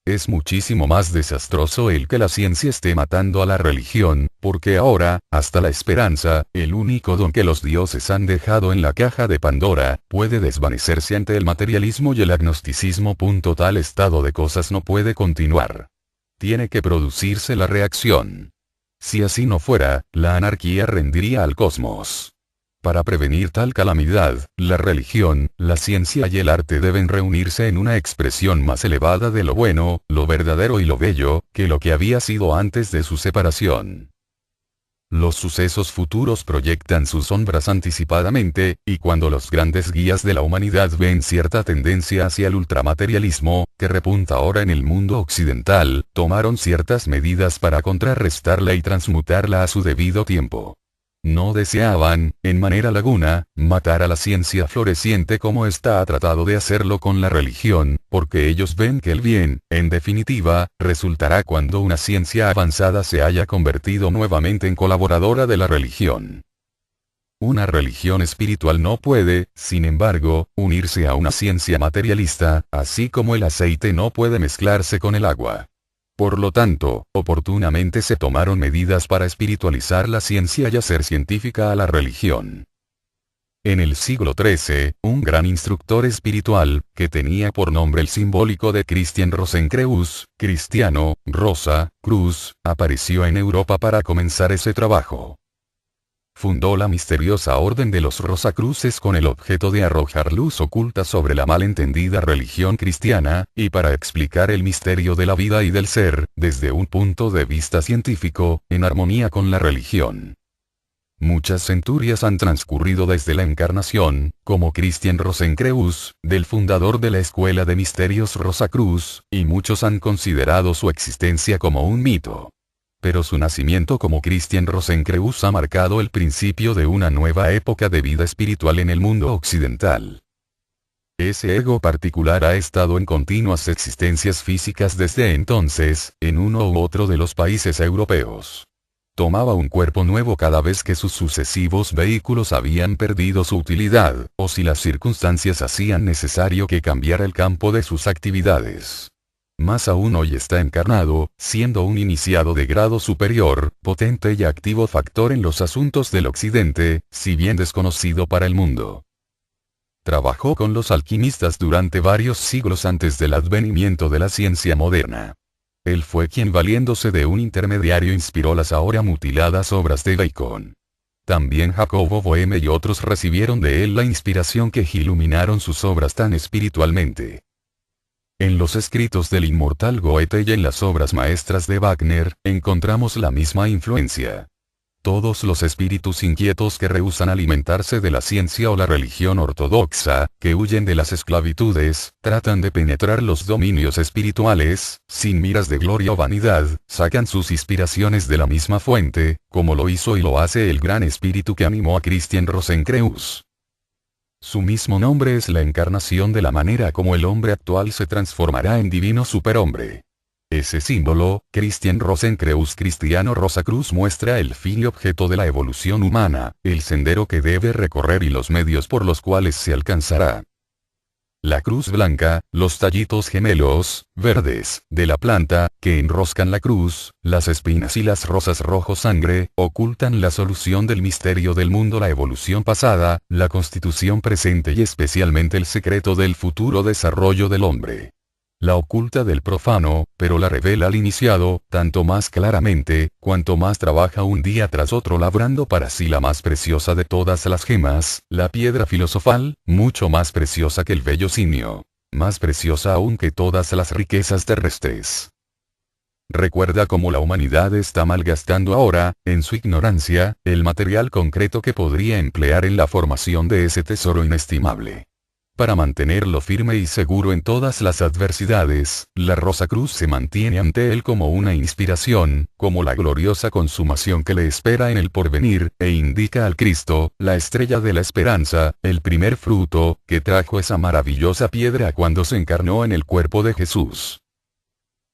Speaker 1: Es muchísimo más desastroso el que la ciencia esté matando a la religión, porque ahora, hasta la esperanza, el único don que los dioses han dejado en la caja de Pandora, puede desvanecerse ante el materialismo y el agnosticismo. Tal estado de cosas no puede continuar. Tiene que producirse la reacción. Si así no fuera, la anarquía rendiría al cosmos. Para prevenir tal calamidad, la religión, la ciencia y el arte deben reunirse en una expresión más elevada de lo bueno, lo verdadero y lo bello, que lo que había sido antes de su separación. Los sucesos futuros proyectan sus sombras anticipadamente, y cuando los grandes guías de la humanidad ven cierta tendencia hacia el ultramaterialismo, que repunta ahora en el mundo occidental, tomaron ciertas medidas para contrarrestarla y transmutarla a su debido tiempo. No deseaban, en manera alguna, matar a la ciencia floreciente como ésta ha tratado de hacerlo con la religión, porque ellos ven que el bien, en definitiva, resultará cuando una ciencia avanzada se haya convertido nuevamente en colaboradora de la religión. Una religión espiritual no puede, sin embargo, unirse a una ciencia materialista, así como el aceite no puede mezclarse con el agua. Por lo tanto, oportunamente se tomaron medidas para espiritualizar la ciencia y hacer científica a la religión. En el siglo XIII, un gran instructor espiritual, que tenía por nombre el simbólico de Christian Rosenkreuz, Cristiano, Rosa, Cruz, apareció en Europa para comenzar ese trabajo. Fundó la misteriosa Orden de los Rosacruces con el objeto de arrojar luz oculta sobre la malentendida religión cristiana, y para explicar el misterio de la vida y del ser, desde un punto de vista científico, en armonía con la religión. Muchas centurias han transcurrido desde la encarnación, como Christian Rosenkreuz, del fundador de la Escuela de Misterios Rosacruz, y muchos han considerado su existencia como un mito. Pero su nacimiento como Christian Rosenkreuz ha marcado el principio de una nueva época de vida espiritual en el mundo occidental. Ese ego particular ha estado en continuas existencias físicas desde entonces, en uno u otro de los países europeos. Tomaba un cuerpo nuevo cada vez que sus sucesivos vehículos habían perdido su utilidad, o si las circunstancias hacían necesario que cambiara el campo de sus actividades. Más aún hoy está encarnado, siendo un iniciado de grado superior, potente y activo factor en los asuntos del occidente, si bien desconocido para el mundo. Trabajó con los alquimistas durante varios siglos antes del advenimiento de la ciencia moderna. Él fue quien, valiéndose de un intermediario, inspiró las ahora mutiladas obras de Bacon. También Jacobo Boehme y otros recibieron de él la inspiración que iluminaron sus obras tan espiritualmente. En los escritos del inmortal Goethe y en las obras maestras de Wagner, encontramos la misma influencia. Todos los espíritus inquietos que rehúsan alimentarse de la ciencia o la religión ortodoxa, que huyen de las esclavitudes, tratan de penetrar los dominios espirituales, sin miras de gloria o vanidad, sacan sus inspiraciones de la misma fuente, como lo hizo y lo hace el gran espíritu que animó a Christian Rosenkreuz. Su mismo nombre es la encarnación de la manera como el hombre actual se transformará en divino superhombre. Ese símbolo, Christian Rosenkreuz Cristiano Rosacruz, muestra el fin y objeto de la evolución humana, el sendero que debe recorrer y los medios por los cuales se alcanzará. La cruz blanca, los tallitos gemelos, verdes, de la planta, que enroscan la cruz, las espinas y las rosas rojo sangre, ocultan la solución del misterio del mundo, la evolución pasada, la constitución presente y especialmente el secreto del futuro desarrollo del hombre. La oculta del profano, pero la revela al iniciado, tanto más claramente, cuanto más trabaja un día tras otro labrando para sí la más preciosa de todas las gemas, la piedra filosofal, mucho más preciosa que el bello cinio. Más preciosa aún que todas las riquezas terrestres. Recuerda cómo la humanidad está malgastando ahora, en su ignorancia, el material concreto que podría emplear en la formación de ese tesoro inestimable. Para mantenerlo firme y seguro en todas las adversidades, la Rosacruz se mantiene ante él como una inspiración, como la gloriosa consumación que le espera en el porvenir, e indica al Cristo, la estrella de la esperanza, el primer fruto, que trajo esa maravillosa piedra cuando se encarnó en el cuerpo de Jesús.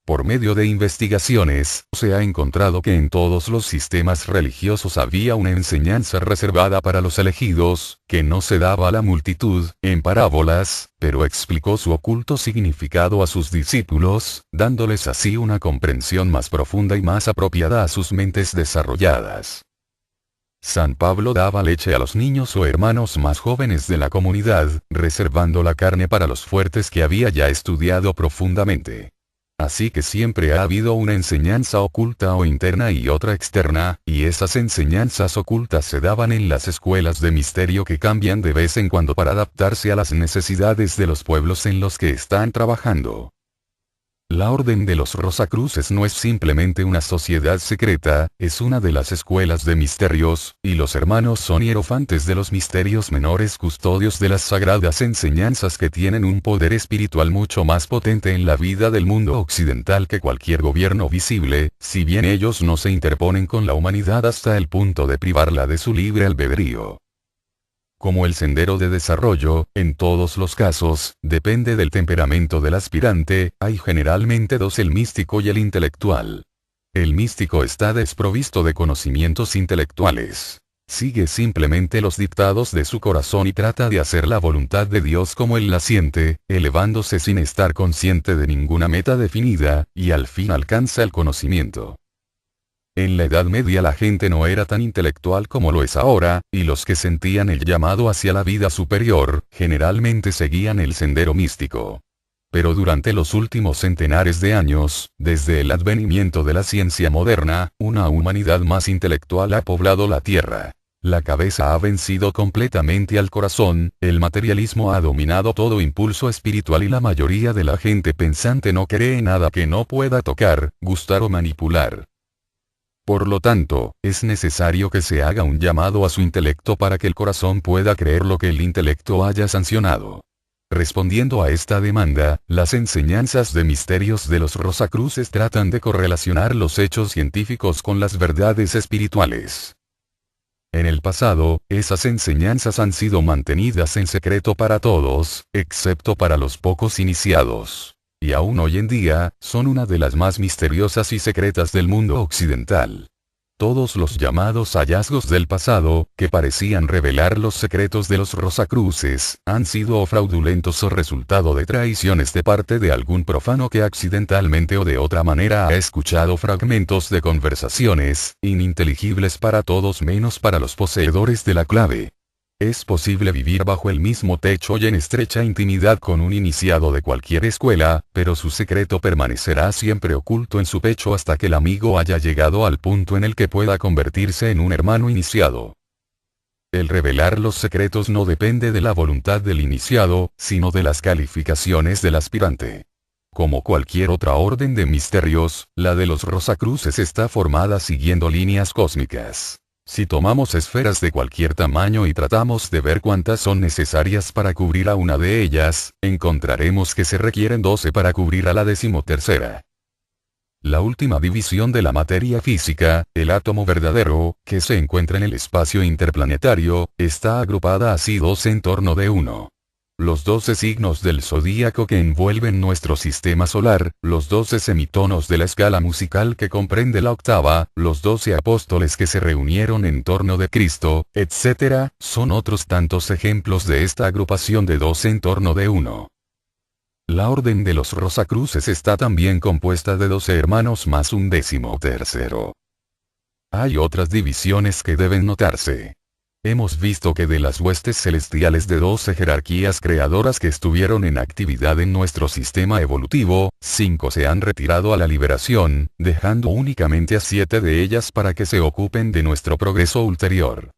Speaker 1: Por medio de investigaciones, se ha encontrado que en todos los sistemas religiosos había una enseñanza reservada para los elegidos, que no se daba a la multitud, en parábolas, pero explicó su oculto significado a sus discípulos, dándoles así una comprensión más profunda y más apropiada a sus mentes desarrolladas. San Pablo daba leche a los niños o hermanos más jóvenes de la comunidad, reservando la carne para los fuertes que había ya estudiado profundamente. Así que siempre ha habido una enseñanza oculta o interna y otra externa, y esas enseñanzas ocultas se daban en las escuelas de misterio que cambian de vez en cuando para adaptarse a las necesidades de los pueblos en los que están trabajando. La Orden de los Rosacruces no es simplemente una sociedad secreta, es una de las escuelas de misterios, y los hermanos son hierofantes de los misterios menores, custodios de las sagradas enseñanzas que tienen un poder espiritual mucho más potente en la vida del mundo occidental que cualquier gobierno visible, si bien ellos no se interponen con la humanidad hasta el punto de privarla de su libre albedrío. Como el sendero de desarrollo, en todos los casos, depende del temperamento del aspirante, hay generalmente dos: el místico y el intelectual. El místico está desprovisto de conocimientos intelectuales. Sigue simplemente los dictados de su corazón y trata de hacer la voluntad de Dios como él la siente, elevándose sin estar consciente de ninguna meta definida, y al fin alcanza el conocimiento. En la Edad Media la gente no era tan intelectual como lo es ahora, y los que sentían el llamado hacia la vida superior, generalmente seguían el sendero místico. Pero durante los últimos centenares de años, desde el advenimiento de la ciencia moderna, una humanidad más intelectual ha poblado la Tierra. La cabeza ha vencido completamente al corazón, el materialismo ha dominado todo impulso espiritual y la mayoría de la gente pensante no cree en nada que no pueda tocar, gustar o manipular. Por lo tanto, es necesario que se haga un llamado a su intelecto para que el corazón pueda creer lo que el intelecto haya sancionado. Respondiendo a esta demanda, las enseñanzas de misterios de los Rosacruces tratan de correlacionar los hechos científicos con las verdades espirituales. En el pasado, esas enseñanzas han sido mantenidas en secreto para todos, excepto para los pocos iniciados. Y aún hoy en día, son una de las más misteriosas y secretas del mundo occidental. Todos los llamados hallazgos del pasado, que parecían revelar los secretos de los Rosacruces, han sido o fraudulentos o resultado de traiciones de parte de algún profano que accidentalmente o de otra manera ha escuchado fragmentos de conversaciones, ininteligibles para todos menos para los poseedores de la clave. Es posible vivir bajo el mismo techo y en estrecha intimidad con un iniciado de cualquier escuela, pero su secreto permanecerá siempre oculto en su pecho hasta que el amigo haya llegado al punto en el que pueda convertirse en un hermano iniciado. El revelar los secretos no depende de la voluntad del iniciado, sino de las calificaciones del aspirante. Como cualquier otra orden de misterios, la de los Rosacruces está formada siguiendo líneas cósmicas. Si tomamos esferas de cualquier tamaño y tratamos de ver cuántas son necesarias para cubrir a una de ellas, encontraremos que se requieren 12 para cubrir a la 13ª. La última división de la materia física, el átomo verdadero, que se encuentra en el espacio interplanetario, está agrupada así 12 en torno de 1. Los 12 signos del zodíaco que envuelven nuestro sistema solar, los 12 semitonos de la escala musical que comprende la octava, los 12 apóstoles que se reunieron en torno de Cristo, etc., son otros tantos ejemplos de esta agrupación de 12 en torno de 1. La orden de los Rosacruces está también compuesta de 12 hermanos más un 13º. Hay otras divisiones que deben notarse. Hemos visto que de las huestes celestiales de 12 jerarquías creadoras que estuvieron en actividad en nuestro sistema evolutivo, 5 se han retirado a la liberación, dejando únicamente a 7 de ellas para que se ocupen de nuestro progreso ulterior.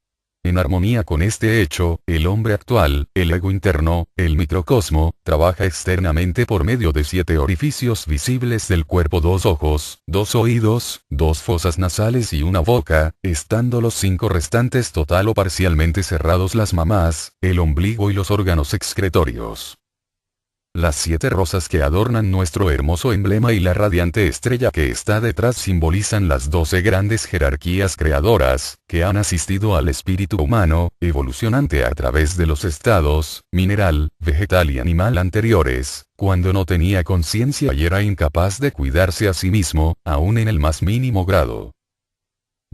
Speaker 1: En armonía con este hecho, el hombre actual, el ego interno, el microcosmo, trabaja externamente por medio de 7 orificios visibles del cuerpo: 2 ojos, 2 oídos, 2 fosas nasales y una boca, estando los 5 restantes total o parcialmente cerrados: las mamás, el ombligo y los órganos excretorios. Las 7 rosas que adornan nuestro hermoso emblema y la radiante estrella que está detrás simbolizan las 12 grandes jerarquías creadoras, que han asistido al espíritu humano, evolucionante a través de los estados, mineral, vegetal y animal anteriores, cuando no tenía conciencia y era incapaz de cuidarse a sí mismo, aún en el más mínimo grado.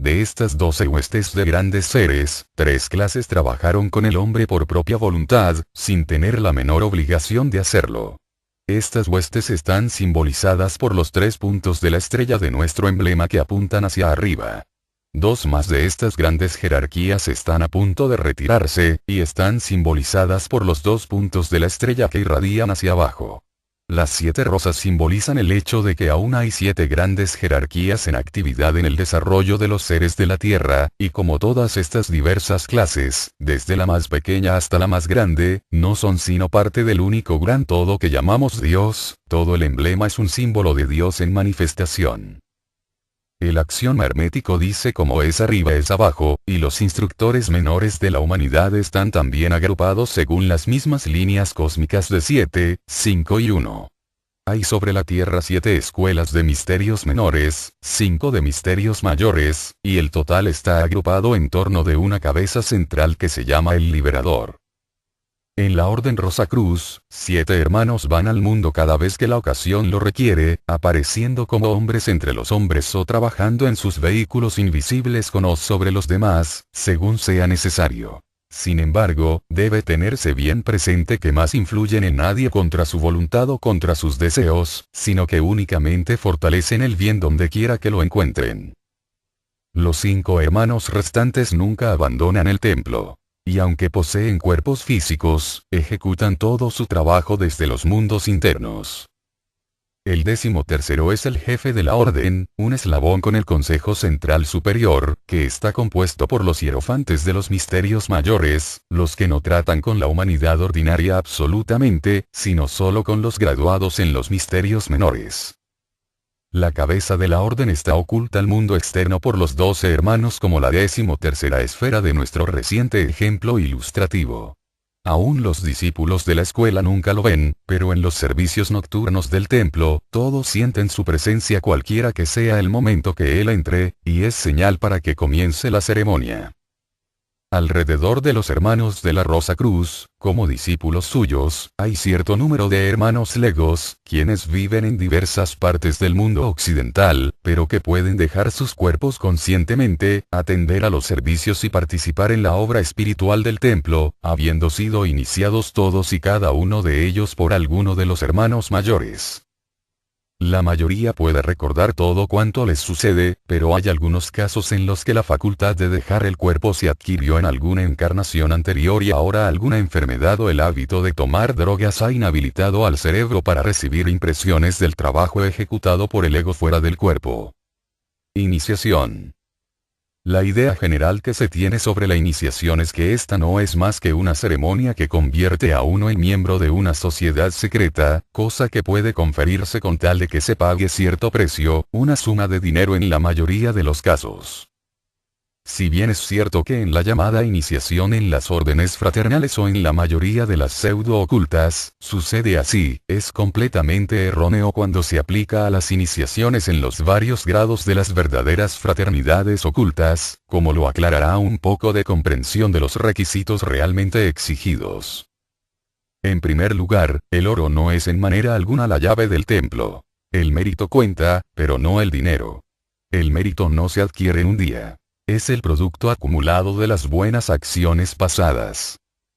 Speaker 1: De estas 12 huestes de grandes seres, 3 clases trabajaron con el hombre por propia voluntad, sin tener la menor obligación de hacerlo. Estas huestes están simbolizadas por los 3 puntos de la estrella de nuestro emblema que apuntan hacia arriba. 2 más de estas grandes jerarquías están a punto de retirarse, y están simbolizadas por los 2 puntos de la estrella que irradian hacia abajo. Las 7 rosas simbolizan el hecho de que aún hay 7 grandes jerarquías en actividad en el desarrollo de los seres de la Tierra, y como todas estas diversas clases, desde la más pequeña hasta la más grande, no son sino parte del único gran todo que llamamos Dios, todo el emblema es un símbolo de Dios en manifestación. El axioma hermético dice: como es arriba es abajo, y los instructores menores de la humanidad están también agrupados según las mismas líneas cósmicas de 7, 5 y 1. Hay sobre la Tierra 7 escuelas de misterios menores, 5 de misterios mayores, y el total está agrupado en torno de una cabeza central que se llama el Liberador. En la Orden Rosacruz, 7 hermanos van al mundo cada vez que la ocasión lo requiere, apareciendo como hombres entre los hombres o trabajando en sus vehículos invisibles con o sobre los demás, según sea necesario. Sin embargo, debe tenerse bien presente que más influyen en nadie contra su voluntad o contra sus deseos, sino que únicamente fortalecen el bien donde quiera que lo encuentren. Los 5 hermanos restantes nunca abandonan el templo. Y aunque poseen cuerpos físicos, ejecutan todo su trabajo desde los mundos internos. El 13º es el jefe de la orden, un eslabón con el Consejo Central Superior, que está compuesto por los hierofantes de los misterios mayores, los que no tratan con la humanidad ordinaria absolutamente, sino solo con los graduados en los misterios menores. La cabeza de la orden está oculta al mundo externo por los 12 hermanos como la 13ª esfera de nuestro reciente ejemplo ilustrativo. Aún los discípulos de la escuela nunca lo ven, pero en los servicios nocturnos del templo, todos sienten su presencia cualquiera que sea el momento que él entre, y es señal para que comience la ceremonia. Alrededor de los hermanos de la Rosa Cruz, como discípulos suyos, hay cierto número de hermanos legos, quienes viven en diversas partes del mundo occidental, pero que pueden dejar sus cuerpos conscientemente, atender a los servicios y participar en la obra espiritual del templo, habiendo sido iniciados todos y cada uno de ellos por alguno de los hermanos mayores. La mayoría puede recordar todo cuanto les sucede, pero hay algunos casos en los que la facultad de dejar el cuerpo se adquirió en alguna encarnación anterior y ahora alguna enfermedad o el hábito de tomar drogas ha inhabilitado al cerebro para recibir impresiones del trabajo ejecutado por el ego fuera del cuerpo. Iniciación. La idea general que se tiene sobre la iniciación es que esta no es más que una ceremonia que convierte a uno en miembro de una sociedad secreta, cosa que puede conferirse con tal de que se pague cierto precio, una suma de dinero en la mayoría de los casos. Si bien es cierto que en la llamada iniciación en las órdenes fraternales o en la mayoría de las pseudo-ocultas, sucede así, es completamente erróneo cuando se aplica a las iniciaciones en los varios grados de las verdaderas fraternidades ocultas, como lo aclarará un poco de comprensión de los requisitos realmente exigidos. En primer lugar, el oro no es en manera alguna la llave del templo. El mérito cuenta, pero no el dinero. El mérito no se adquiere en un día. Es el producto acumulado de las buenas acciones pasadas.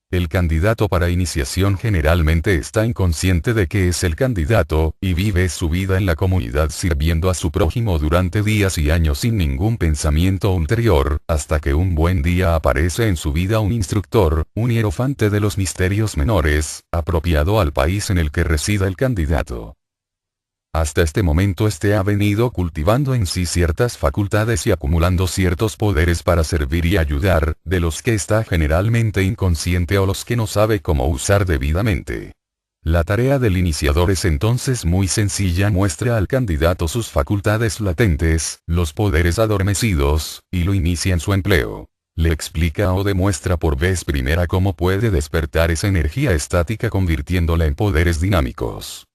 Speaker 1: El candidato para iniciación generalmente está inconsciente de que es el candidato, y vive su vida en la comunidad sirviendo a su prójimo durante días y años sin ningún pensamiento ulterior, hasta que un buen día aparece en su vida un instructor, un hierofante de los misterios menores, apropiado al país en el que resida el candidato. Hasta este momento ha venido cultivando en sí ciertas facultades y acumulando ciertos poderes para servir y ayudar, de los que está generalmente inconsciente o los que no sabe cómo usar debidamente. La tarea del iniciador es entonces muy sencilla: muestra al candidato sus facultades latentes, los poderes adormecidos, y lo inicia en su empleo. Le explica o demuestra por vez primera cómo puede despertar esa energía estática convirtiéndola en poderes dinámicos.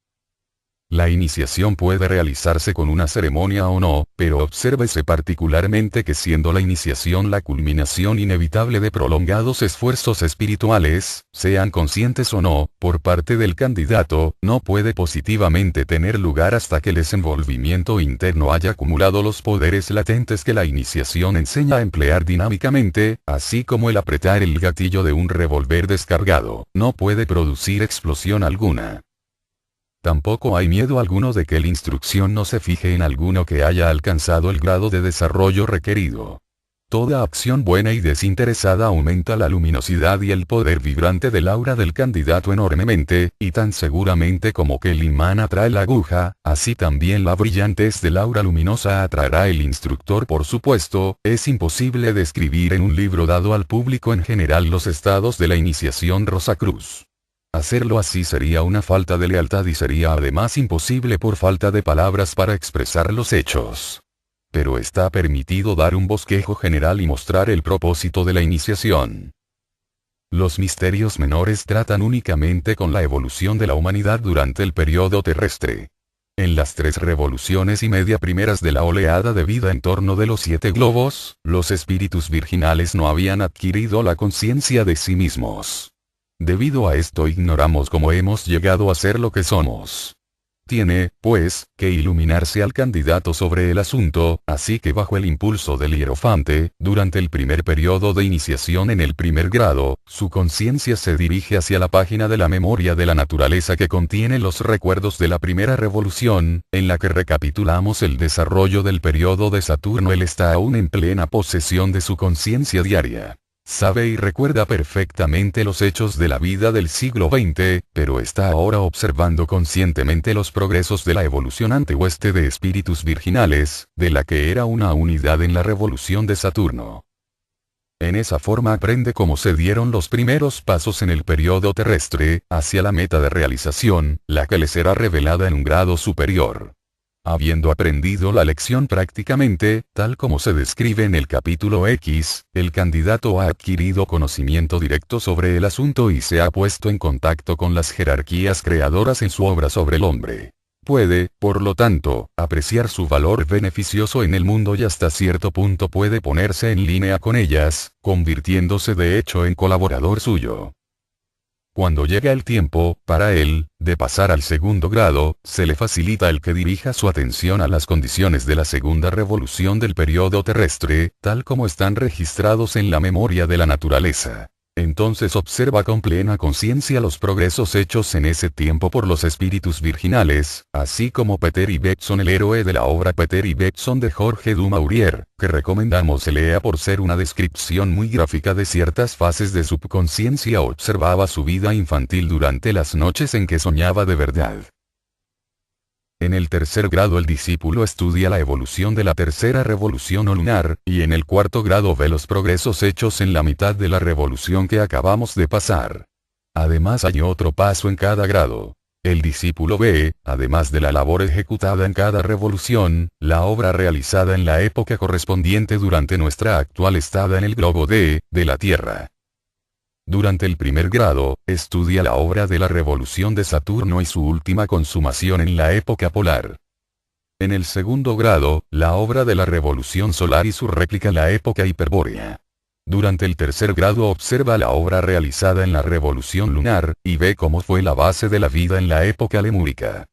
Speaker 1: La iniciación puede realizarse con una ceremonia o no, pero obsérvese particularmente que siendo la iniciación la culminación inevitable de prolongados esfuerzos espirituales, sean conscientes o no, por parte del candidato, no puede positivamente tener lugar hasta que el desenvolvimiento interno haya acumulado los poderes latentes que la iniciación enseña a emplear dinámicamente, así como el apretar el gatillo de un revólver descargado, no puede producir explosión alguna. Tampoco hay miedo alguno de que la instrucción no se fije en alguno que haya alcanzado el grado de desarrollo requerido. Toda acción buena y desinteresada aumenta la luminosidad y el poder vibrante del aura del candidato enormemente, y tan seguramente como que el imán atrae la aguja, así también la brillantez del aura luminosa atraerá el instructor. Por supuesto, es imposible describir en un libro dado al público en general los estados de la iniciación Rosacruz. Hacerlo así sería una falta de lealtad y sería además imposible por falta de palabras para expresar los hechos. Pero está permitido dar un bosquejo general y mostrar el propósito de la iniciación. Los misterios menores tratan únicamente con la evolución de la humanidad durante el periodo terrestre. En las 3 revoluciones y media primeras de la oleada de vida en torno de los 7 globos, los espíritus virginales no habían adquirido la conciencia de sí mismos. Debido a esto ignoramos cómo hemos llegado a ser lo que somos. Tiene, pues, que iluminarse al candidato sobre el asunto, así que bajo el impulso del hierofante, durante el primer periodo de iniciación en el primer grado, su conciencia se dirige hacia la página de la memoria de la naturaleza que contiene los recuerdos de la primera revolución, en la que recapitulamos el desarrollo del periodo de Saturno. Él está aún en plena posesión de su conciencia diaria. Sabe y recuerda perfectamente los hechos de la vida del siglo XX, pero está ahora observando conscientemente los progresos de la evolución antehueste de espíritus virginales, de la que era una unidad en la revolución de Saturno. En esa forma aprende cómo se dieron los primeros pasos en el periodo terrestre, hacia la meta de realización, la que le será revelada en un grado superior. Habiendo aprendido la lección prácticamente, tal como se describe en el capítulo X, el candidato ha adquirido conocimiento directo sobre el asunto y se ha puesto en contacto con las jerarquías creadoras en su obra sobre el hombre. Puede, por lo tanto, apreciar su valor beneficioso en el mundo y hasta cierto punto puede ponerse en línea con ellas, convirtiéndose de hecho en colaborador suyo. Cuando llega el tiempo, para él, de pasar al segundo grado, se le facilita el que dirija su atención a las condiciones de la segunda revolución del periodo terrestre, tal como están registrados en la memoria de la naturaleza. Entonces observa con plena conciencia los progresos hechos en ese tiempo por los espíritus virginales, así como Peter Ibbetson, el héroe de la obra Peter Ibbetson de Jorge Du Maurier, que recomendamos se lea por ser una descripción muy gráfica de ciertas fases de subconsciencia. Observaba su vida infantil durante las noches en que soñaba de verdad. En el tercer grado el discípulo estudia la evolución de la tercera revolución lunar, y en el cuarto grado ve los progresos hechos en la mitad de la revolución que acabamos de pasar. Además hay otro paso en cada grado. El discípulo ve, además de la labor ejecutada en cada revolución, la obra realizada en la época correspondiente durante nuestra actual estada en el globo de la Tierra. Durante el primer grado, estudia la obra de la revolución de Saturno y su última consumación en la época polar. En el segundo grado, la obra de la revolución solar y su réplica en la época hiperbórea. Durante el tercer grado observa la obra realizada en la revolución lunar, y ve cómo fue la base de la vida en la época lemúrica.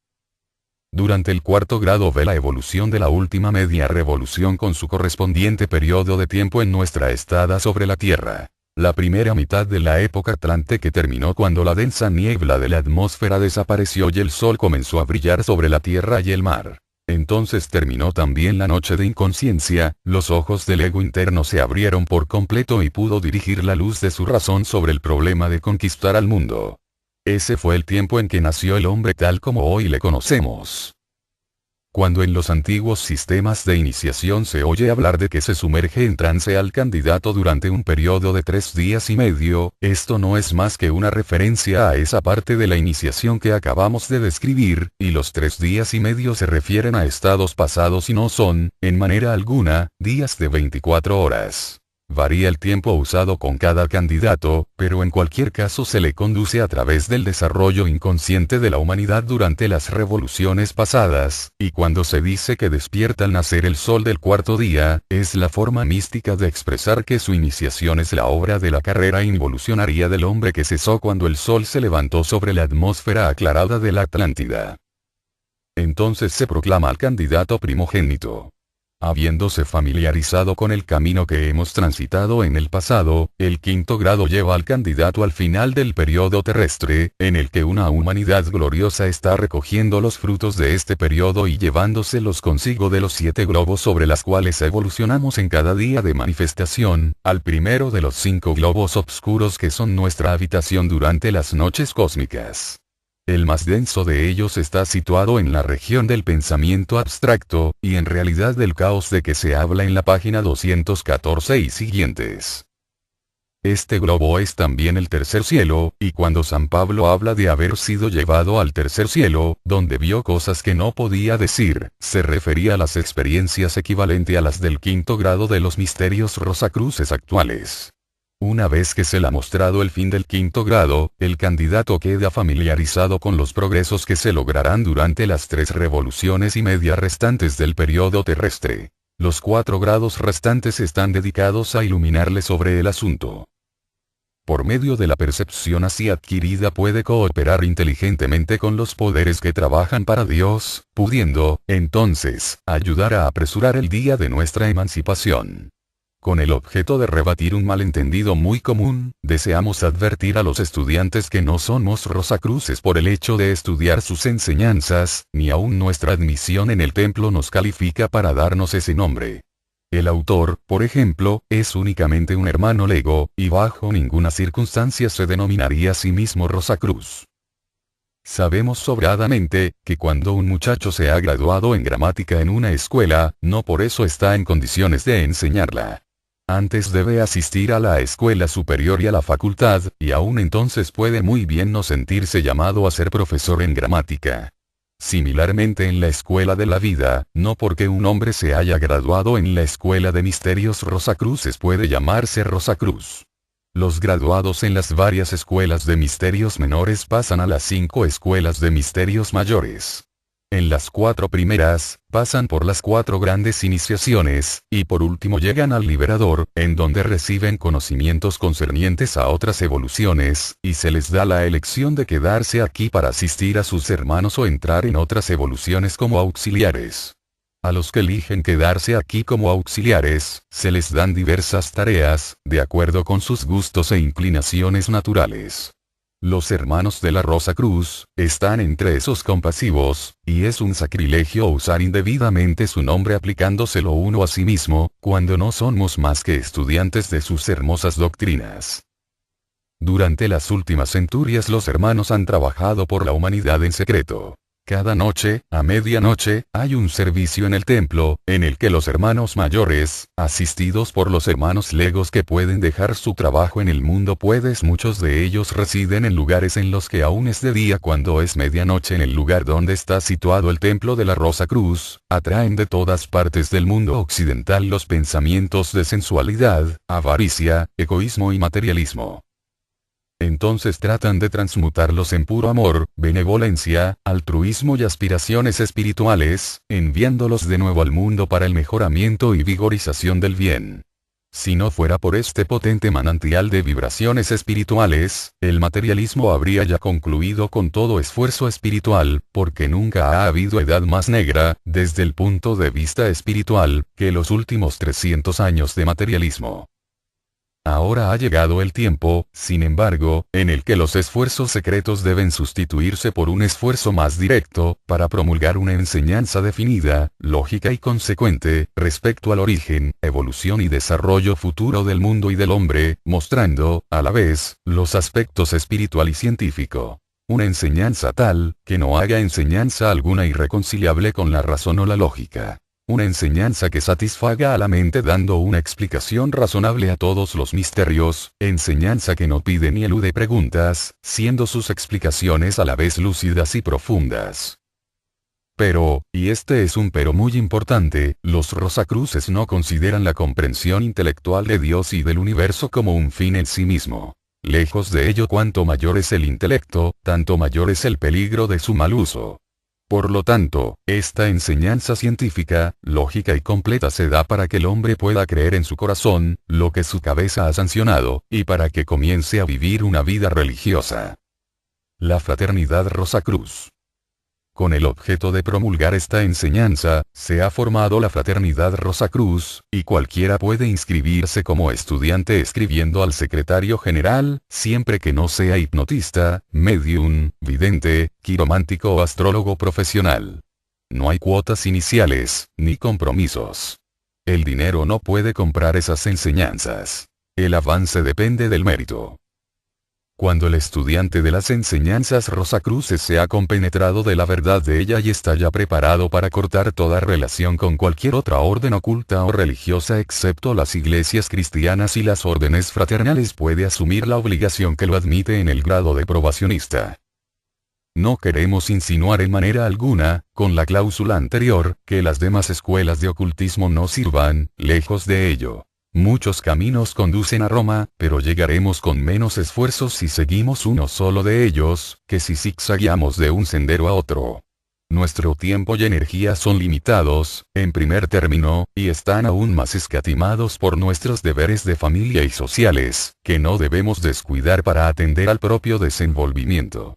Speaker 1: Durante el cuarto grado ve la evolución de la última media revolución con su correspondiente periodo de tiempo en nuestra estada sobre la Tierra. La primera mitad de la época Atlante que terminó cuando la densa niebla de la atmósfera desapareció y el sol comenzó a brillar sobre la tierra y el mar. Entonces terminó también la noche de inconsciencia, los ojos del ego interno se abrieron por completo y pudo dirigir la luz de su razón sobre el problema de conquistar al mundo. Ese fue el tiempo en que nació el hombre tal como hoy le conocemos. Cuando en los antiguos sistemas de iniciación se oye hablar de que se sumerge en trance al candidato durante un periodo de 3 días y medio, esto no es más que una referencia a esa parte de la iniciación que acabamos de describir, y los 3 días y medio se refieren a estados pasados y no son, en manera alguna, días de 24 horas. Varía el tiempo usado con cada candidato, pero en cualquier caso se le conduce a través del desarrollo inconsciente de la humanidad durante las revoluciones pasadas, y cuando se dice que despierta al nacer el sol del cuarto día, es la forma mística de expresar que su iniciación es la obra de la carrera involucionaria del hombre que cesó cuando el sol se levantó sobre la atmósfera aclarada de la Atlántida. Entonces se proclama al candidato primogénito. Habiéndose familiarizado con el camino que hemos transitado en el pasado, el quinto grado lleva al candidato al final del periodo terrestre, en el que una humanidad gloriosa está recogiendo los frutos de este periodo y llevándoselos consigo de los 7 globos sobre las cuales evolucionamos en cada día de manifestación, al primero de los 5 globos obscuros que son nuestra habitación durante las noches cósmicas. El más denso de ellos está situado en la región del pensamiento abstracto, y en realidad del caos de que se habla en la página 214 y siguientes. Este globo es también el tercer cielo, y cuando San Pablo habla de haber sido llevado al tercer cielo, donde vio cosas que no podía decir, se refería a las experiencias equivalentes a las del quinto grado de los misterios rosacruces actuales. Una vez que se le ha mostrado el fin del quinto grado, el candidato queda familiarizado con los progresos que se lograrán durante las 3 revoluciones y media restantes del periodo terrestre. Los 4 grados restantes están dedicados a iluminarle sobre el asunto. Por medio de la percepción así adquirida puede cooperar inteligentemente con los poderes que trabajan para Dios, pudiendo, entonces, ayudar a apresurar el día de nuestra emancipación. Con el objeto de rebatir un malentendido muy común, deseamos advertir a los estudiantes que no somos rosacruces por el hecho de estudiar sus enseñanzas, ni aun nuestra admisión en el templo nos califica para darnos ese nombre. El autor, por ejemplo, es únicamente un hermano lego, y bajo ninguna circunstancia se denominaría a sí mismo Rosacruz. Sabemos sobradamente, que cuando un muchacho se ha graduado en gramática en una escuela, no por eso está en condiciones de enseñarla. Antes debe asistir a la escuela superior y a la facultad, y aún entonces puede muy bien no sentirse llamado a ser profesor en gramática. Similarmente en la escuela de la vida, no porque un hombre se haya graduado en la escuela de misterios Rosacruces puede llamarse Rosacruz. Los graduados en las varias escuelas de misterios menores pasan a las 5 escuelas de misterios mayores. En las 4 primeras, pasan por las 4 grandes iniciaciones, y por último llegan al Liberador, en donde reciben conocimientos concernientes a otras evoluciones, y se les da la elección de quedarse aquí para asistir a sus hermanos o entrar en otras evoluciones como auxiliares. A los que eligen quedarse aquí como auxiliares, se les dan diversas tareas, de acuerdo con sus gustos e inclinaciones naturales. Los hermanos de la Rosa Cruz, están entre esos compasivos, y es un sacrilegio usar indebidamente su nombre aplicándoselo uno a sí mismo, cuando no somos más que estudiantes de sus hermosas doctrinas. Durante las últimas centurias los hermanos han trabajado por la humanidad en secreto. Cada noche, a medianoche, hay un servicio en el templo, en el que los hermanos mayores, asistidos por los hermanos legos que pueden dejar su trabajo en el mundo, pues muchos de ellos residen en lugares en los que aún es de día cuando es medianoche en el lugar donde está situado el templo de la Rosa Cruz, atraen de todas partes del mundo occidental los pensamientos de sensualidad, avaricia, egoísmo y materialismo. Entonces tratan de transmutarlos en puro amor, benevolencia, altruismo y aspiraciones espirituales, enviándolos de nuevo al mundo para el mejoramiento y vigorización del bien. Si no fuera por este potente manantial de vibraciones espirituales, el materialismo habría ya concluido con todo esfuerzo espiritual, porque nunca ha habido edad más negra, desde el punto de vista espiritual, que los últimos 300 años de materialismo. Ahora ha llegado el tiempo, sin embargo, en el que los esfuerzos secretos deben sustituirse por un esfuerzo más directo, para promulgar una enseñanza definida, lógica y consecuente, respecto al origen, evolución y desarrollo futuro del mundo y del hombre, mostrando, a la vez, los aspectos espiritual y científico. Una enseñanza tal, que no haga enseñanza alguna irreconciliable con la razón o la lógica. Una enseñanza que satisfaga a la mente dando una explicación razonable a todos los misterios, enseñanza que no pide ni elude preguntas, siendo sus explicaciones a la vez lúcidas y profundas. Pero, y este es un pero muy importante, los Rosacruces no consideran la comprensión intelectual de Dios y del universo como un fin en sí mismo. Lejos de ello, cuanto mayor es el intelecto, tanto mayor es el peligro de su mal uso. Por lo tanto, esta enseñanza científica, lógica y completa se da para que el hombre pueda creer en su corazón, lo que su cabeza ha sancionado, y para que comience a vivir una vida religiosa. La Fraternidad Rosacruz. Con el objeto de promulgar esta enseñanza, se ha formado la Fraternidad Rosacruz, y cualquiera puede inscribirse como estudiante escribiendo al secretario general, siempre que no sea hipnotista, medium, vidente, quiromántico o astrólogo profesional. No hay cuotas iniciales, ni compromisos. El dinero no puede comprar esas enseñanzas. El avance depende del mérito. Cuando el estudiante de las enseñanzas Rosacruces se ha compenetrado de la verdad de ella y está ya preparado para cortar toda relación con cualquier otra orden oculta o religiosa excepto las iglesias cristianas y las órdenes fraternales, puede asumir la obligación que lo admite en el grado de probacionista. No queremos insinuar en manera alguna, con la cláusula anterior, que las demás escuelas de ocultismo no sirvan, lejos de ello. Muchos caminos conducen a Roma, pero llegaremos con menos esfuerzos si seguimos uno solo de ellos, que si zigzagueamos de un sendero a otro. Nuestro tiempo y energía son limitados, en primer término, y están aún más escatimados por nuestros deberes de familia y sociales, que no debemos descuidar para atender al propio desenvolvimiento.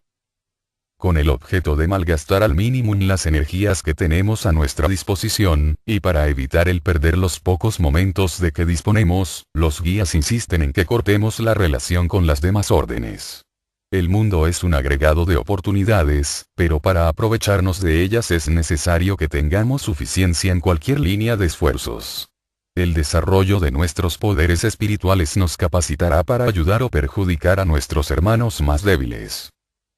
Speaker 1: Con el objeto de malgastar al mínimo las energías que tenemos a nuestra disposición, y para evitar el perder los pocos momentos de que disponemos, los guías insisten en que cortemos la relación con las demás órdenes. El mundo es un agregado de oportunidades, pero para aprovecharnos de ellas es necesario que tengamos suficiencia en cualquier línea de esfuerzos. El desarrollo de nuestros poderes espirituales nos capacitará para ayudar o perjudicar a nuestros hermanos más débiles.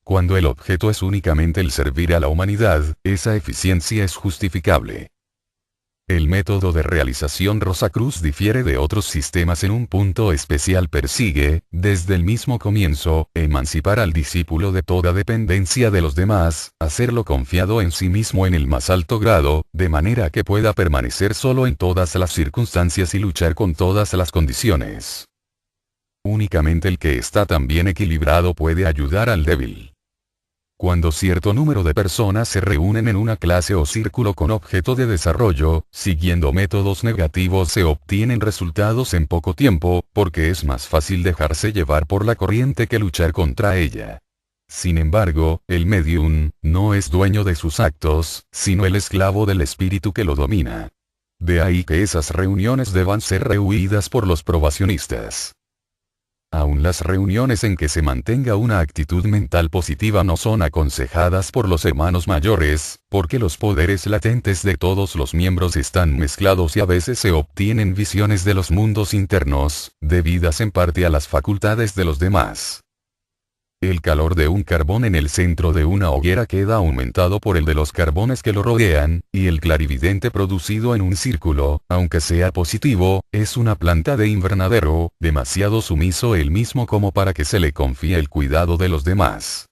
Speaker 1: Cuando el objeto es únicamente el servir a la humanidad, esa eficiencia es justificable. El método de realización Rosacruz difiere de otros sistemas en un punto especial: persigue, desde el mismo comienzo, emancipar al discípulo de toda dependencia de los demás, hacerlo confiado en sí mismo en el más alto grado, de manera que pueda permanecer solo en todas las circunstancias y luchar con todas las condiciones. Únicamente el que está tan bien equilibrado puede ayudar al débil. Cuando cierto número de personas se reúnen en una clase o círculo con objeto de desarrollo, siguiendo métodos negativos se obtienen resultados en poco tiempo, porque es más fácil dejarse llevar por la corriente que luchar contra ella. Sin embargo, el medium no es dueño de sus actos, sino el esclavo del espíritu que lo domina. De ahí que esas reuniones deban ser rehuidas por los probacionistas. Aún las reuniones en que se mantenga una actitud mental positiva no son aconsejadas por los hermanos mayores, porque los poderes latentes de todos los miembros están mezclados y a veces se obtienen visiones de los mundos internos, debidas en parte a las facultades de los demás. El calor de un carbón en el centro de una hoguera queda aumentado por el de los carbones que lo rodean, y el clarividente producido en un círculo, aunque sea positivo, es una planta de invernadero, demasiado sumiso él mismo como para que se le confíe el cuidado de los demás.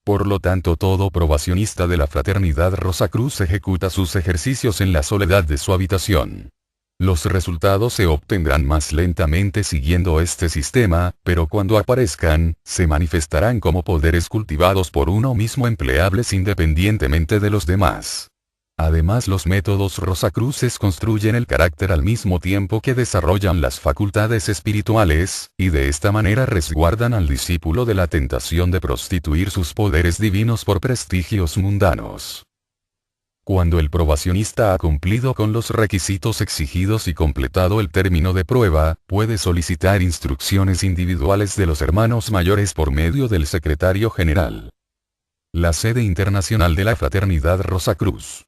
Speaker 1: Por lo tanto, todo probacionista de la Fraternidad Rosacruz ejecuta sus ejercicios en la soledad de su habitación. Los resultados se obtendrán más lentamente siguiendo este sistema, pero cuando aparezcan, se manifestarán como poderes cultivados por uno mismo empleables independientemente de los demás. Además, los métodos Rosacruces construyen el carácter al mismo tiempo que desarrollan las facultades espirituales, y de esta manera resguardan al discípulo de la tentación de prostituir sus poderes divinos por prestigios mundanos. Cuando el probacionista ha cumplido con los requisitos exigidos y completado el término de prueba, puede solicitar instrucciones individuales de los hermanos mayores por medio del secretario general. La sede internacional de la Fraternidad Rosacruz.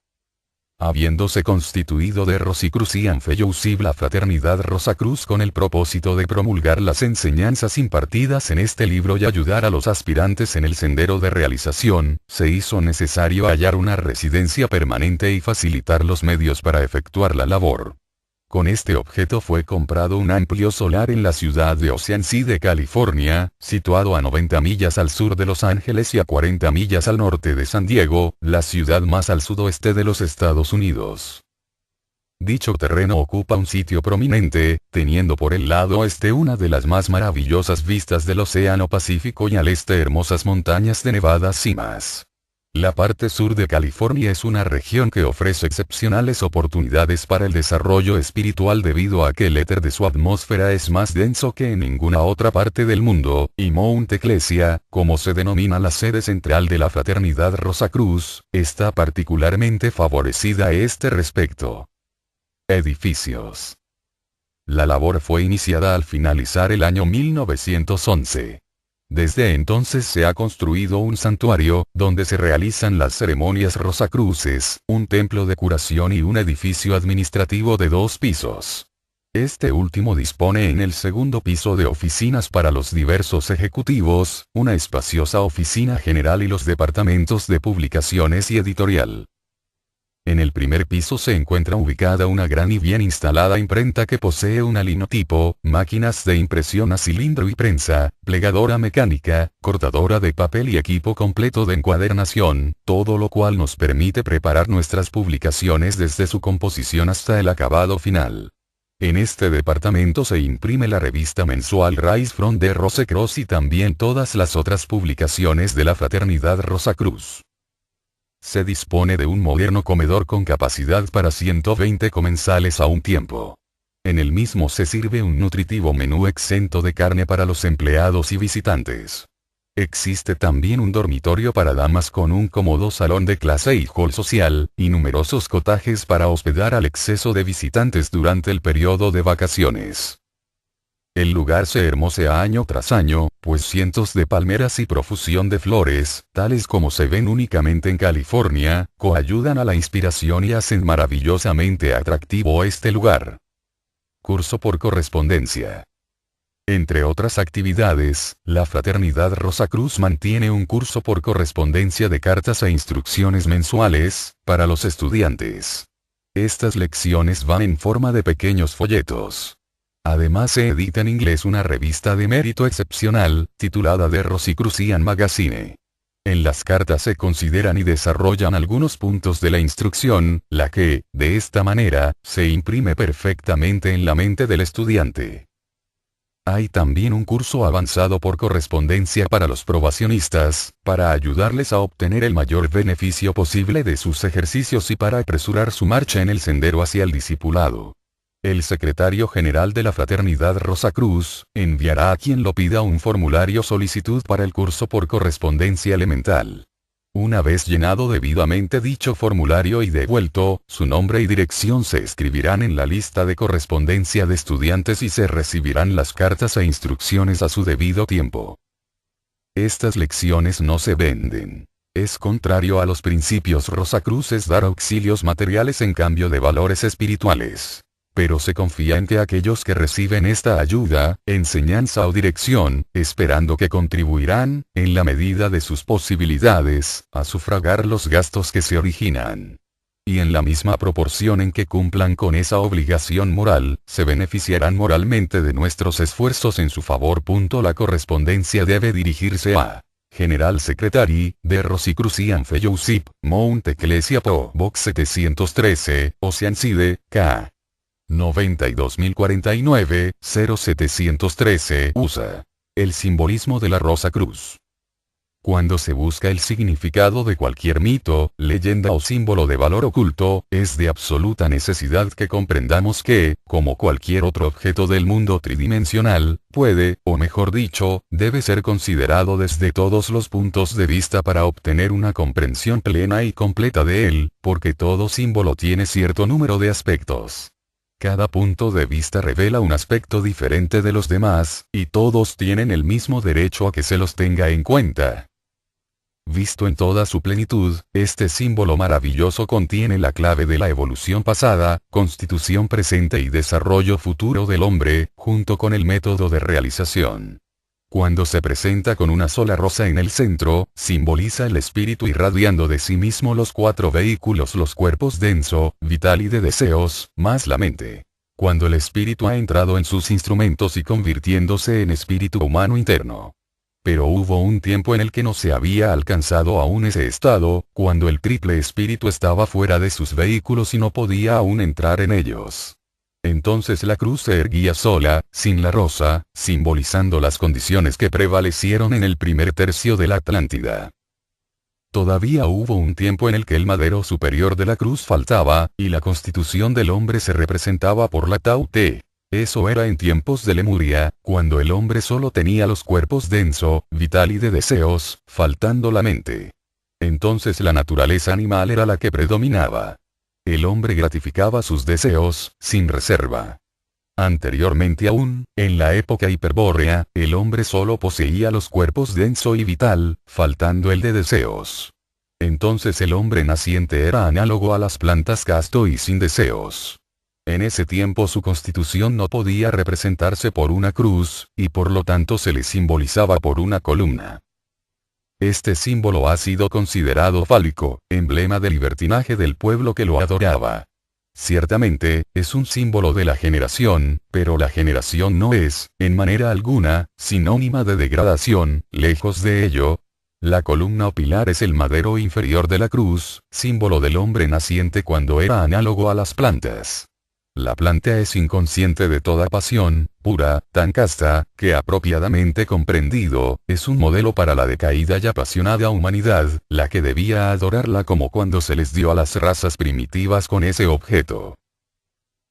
Speaker 1: Habiéndose constituido de Rosicrucian Fellowship la Fraternidad Rosacruz con el propósito de promulgar las enseñanzas impartidas en este libro y ayudar a los aspirantes en el sendero de realización, se hizo necesario hallar una residencia permanente y facilitar los medios para efectuar la labor. Con este objeto fue comprado un amplio solar en la ciudad de Ocean City, California, situado a 90 millas al sur de Los Ángeles y a 40 millas al norte de San Diego, la ciudad más al sudoeste de los Estados Unidos. Dicho terreno ocupa un sitio prominente, teniendo por el lado oeste una de las más maravillosas vistas del Océano Pacífico y al este hermosas montañas de nevadas cimas. La parte sur de California es una región que ofrece excepcionales oportunidades para el desarrollo espiritual debido a que el éter de su atmósfera es más denso que en ninguna otra parte del mundo, y Mount Ecclesia, como se denomina la sede central de la Fraternidad Rosacruz, está particularmente favorecida a este respecto. Edificios. La labor fue iniciada al finalizar el año 1911. Desde entonces se ha construido un santuario, donde se realizan las ceremonias rosacruces, un templo de curación y un edificio administrativo de 2 pisos. Este último dispone en el segundo piso de oficinas para los diversos ejecutivos, una espaciosa oficina general y los departamentos de publicaciones y editorial. En el primer piso se encuentra ubicada una gran y bien instalada imprenta que posee una linotipo, máquinas de impresión a cilindro y prensa, plegadora mecánica, cortadora de papel y equipo completo de encuadernación, todo lo cual nos permite preparar nuestras publicaciones desde su composición hasta el acabado final. En este departamento se imprime la revista mensual Rise from the Rosacruz y también todas las otras publicaciones de la Fraternidad Rosacruz. Se dispone de un moderno comedor con capacidad para 120 comensales a un tiempo. En el mismo se sirve un nutritivo menú exento de carne para los empleados y visitantes. Existe también un dormitorio para damas con un cómodo salón de clase y hall social, y numerosos cottages para hospedar al exceso de visitantes durante el periodo de vacaciones. El lugar se hermosea año tras año, pues cientos de palmeras y profusión de flores, tales como se ven únicamente en California, coayudan a la inspiración y hacen maravillosamente atractivo este lugar. Curso por correspondencia. Entre otras actividades, la Fraternidad Rosacruz mantiene un curso por correspondencia de cartas e instrucciones mensuales, para los estudiantes. Estas lecciones van en forma de pequeños folletos. Además se edita en inglés una revista de mérito excepcional, titulada The Rosicrucian Magazine. En las cartas se consideran y desarrollan algunos puntos de la instrucción, la que, de esta manera, se imprime perfectamente en la mente del estudiante. Hay también un curso avanzado por correspondencia para los probacionistas, para ayudarles a obtener el mayor beneficio posible de sus ejercicios y para apresurar su marcha en el sendero hacia el discipulado. El secretario general de la Fraternidad Rosacruz enviará a quien lo pida un formulario solicitud para el curso por correspondencia elemental. Una vez llenado debidamente dicho formulario y devuelto, su nombre y dirección se escribirán en la lista de correspondencia de estudiantes y se recibirán las cartas e instrucciones a su debido tiempo. Estas lecciones no se venden. Es contrario a los principios rosacruces dar auxilios materiales en cambio de valores espirituales. pero se confía en que aquellos que reciben esta ayuda, enseñanza o dirección, esperando que contribuirán, en la medida de sus posibilidades, a sufragar los gastos que se originan. Y en la misma proporción en que cumplan con esa obligación moral, se beneficiarán moralmente de nuestros esfuerzos en su favor. La correspondencia debe dirigirse a General Secretary, de Rosicrucian Fellowship, Mount Ecclesia Po, Box 713, Oceanside, K. 92049, 0713, USA. El simbolismo de la Rosa Cruz. Cuando se busca el significado de cualquier mito, leyenda o símbolo de valor oculto, es de absoluta necesidad que comprendamos que, como cualquier otro objeto del mundo tridimensional, puede, o mejor dicho, debe ser considerado desde todos los puntos de vista para obtener una comprensión plena y completa de él, porque todo símbolo tiene cierto número de aspectos. Cada punto de vista revela un aspecto diferente de los demás, y todos tienen el mismo derecho a que se los tenga en cuenta. Visto en toda su plenitud, este símbolo maravilloso contiene la clave de la evolución pasada, constitución presente y desarrollo futuro del hombre, junto con el método de realización. Cuando se presenta con una sola rosa en el centro, simboliza el espíritu irradiando de sí mismo los cuatro vehículos, los cuerpos denso, vital y de deseos, más la mente. Cuando el espíritu ha entrado en sus instrumentos y convirtiéndose en espíritu humano interno. Pero hubo un tiempo en el que no se había alcanzado aún ese estado, cuando el triple espíritu estaba fuera de sus vehículos y no podía aún entrar en ellos. Entonces la cruz se erguía sola, sin la rosa, simbolizando las condiciones que prevalecieron en el primer tercio de la Atlántida. Todavía hubo un tiempo en el que el madero superior de la cruz faltaba, y la constitución del hombre se representaba por la Tau Te. Eso era en tiempos de Lemuria, cuando el hombre solo tenía los cuerpos denso, vital y de deseos, faltando la mente. Entonces la naturaleza animal era la que predominaba. El hombre gratificaba sus deseos, sin reserva. Anteriormente aún, en la época hiperbórea, el hombre solo poseía los cuerpos denso y vital, faltando el de deseos. Entonces el hombre naciente era análogo a las plantas casto y sin deseos. En ese tiempo su constitución no podía representarse por una cruz, y por lo tanto se le simbolizaba por una columna. Este símbolo ha sido considerado fálico, emblema del libertinaje del pueblo que lo adoraba. Ciertamente, es un símbolo de la generación, pero la generación no es, en manera alguna, sinónima de degradación, lejos de ello. La columna o pilar es el madero inferior de la cruz, símbolo del hombre naciente cuando era análogo a las plantas. La planta es inconsciente de toda pasión, pura, tan casta, que apropiadamente comprendido, es un modelo para la decaída y apasionada humanidad, la que debía adorarla como cuando se les dio a las razas primitivas con ese objeto.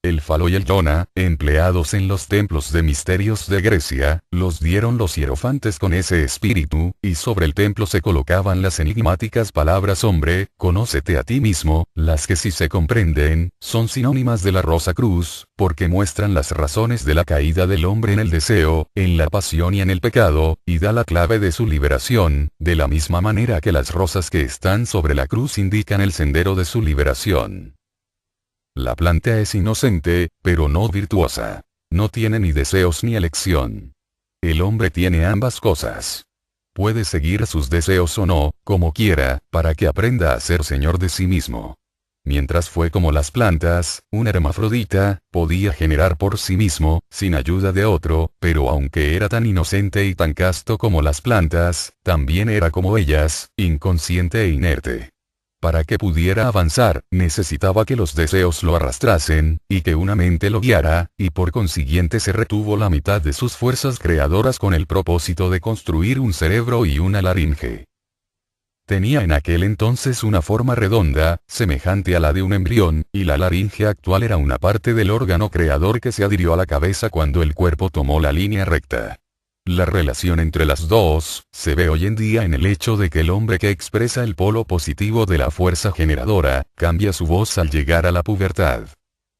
Speaker 1: El falo y el yona, empleados en los templos de misterios de Grecia, los dieron los hierofantes con ese espíritu, y sobre el templo se colocaban las enigmáticas palabras hombre, conócete a ti mismo, las que si se comprenden, son sinónimas de la Rosa Cruz, porque muestran las razones de la caída del hombre en el deseo, en la pasión y en el pecado, y da la clave de su liberación, de la misma manera que las rosas que están sobre la cruz indican el sendero de su liberación. La planta es inocente, pero no virtuosa. No tiene ni deseos ni elección. El hombre tiene ambas cosas. Puede seguir sus deseos o no, como quiera, para que aprenda a ser señor de sí mismo. Mientras fue como las plantas, un hermafrodita, podía generar por sí mismo, sin ayuda de otro, pero aunque era tan inocente y tan casto como las plantas, también era como ellas, inconsciente e inerte. Para que pudiera avanzar, necesitaba que los deseos lo arrastrasen, y que una mente lo guiara, y por consiguiente se retuvo la mitad de sus fuerzas creadoras con el propósito de construir un cerebro y una laringe. Tenía en aquel entonces una forma redonda, semejante a la de un embrión, y la laringe actual era una parte del órgano creador que se adhirió a la cabeza cuando el cuerpo tomó la línea recta. La relación entre las dos, se ve hoy en día en el hecho de que el hombre que expresa el polo positivo de la fuerza generadora, cambia su voz al llegar a la pubertad.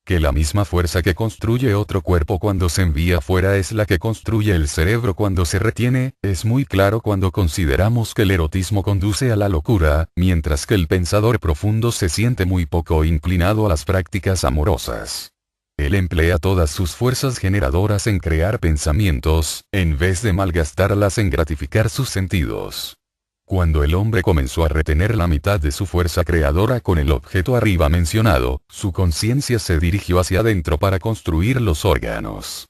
Speaker 1: Que la misma fuerza que construye otro cuerpo cuando se envía fuera es la que construye el cerebro cuando se retiene, es muy claro cuando consideramos que el erotismo conduce a la locura, mientras que el pensador profundo se siente muy poco inclinado a las prácticas amorosas. Él emplea todas sus fuerzas generadoras en crear pensamientos, en vez de malgastarlas en gratificar sus sentidos. Cuando el hombre comenzó a retener la mitad de su fuerza creadora con el objeto arriba mencionado, su conciencia se dirigió hacia adentro para construir los órganos.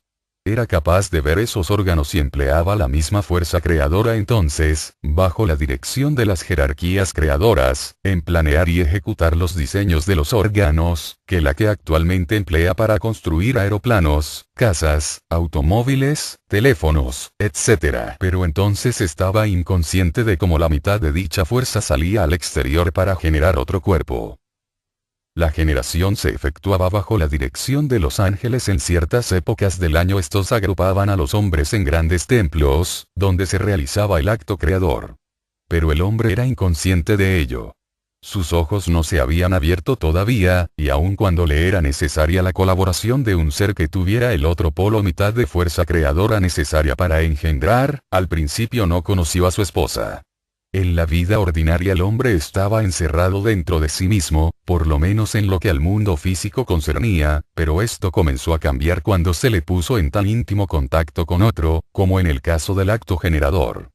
Speaker 1: Era capaz de ver esos órganos y empleaba la misma fuerza creadora entonces, bajo la dirección de las jerarquías creadoras, en planear y ejecutar los diseños de los órganos, que la que actualmente emplea para construir aeroplanos, casas, automóviles, teléfonos, etc. Pero entonces estaba inconsciente de cómo la mitad de dicha fuerza salía al exterior para generar otro cuerpo. La generación se efectuaba bajo la dirección de los ángeles en ciertas épocas del año. Estos agrupaban a los hombres en grandes templos, donde se realizaba el acto creador. Pero el hombre era inconsciente de ello. Sus ojos no se habían abierto todavía, y aun cuando le era necesaria la colaboración de un ser que tuviera el otro polo mitad de fuerza creadora necesaria para engendrar, al principio no conoció a su esposa. En la vida ordinaria el hombre estaba encerrado dentro de sí mismo, por lo menos en lo que al mundo físico concernía, pero esto comenzó a cambiar cuando se le puso en tan íntimo contacto con otro, como en el caso del acto generador.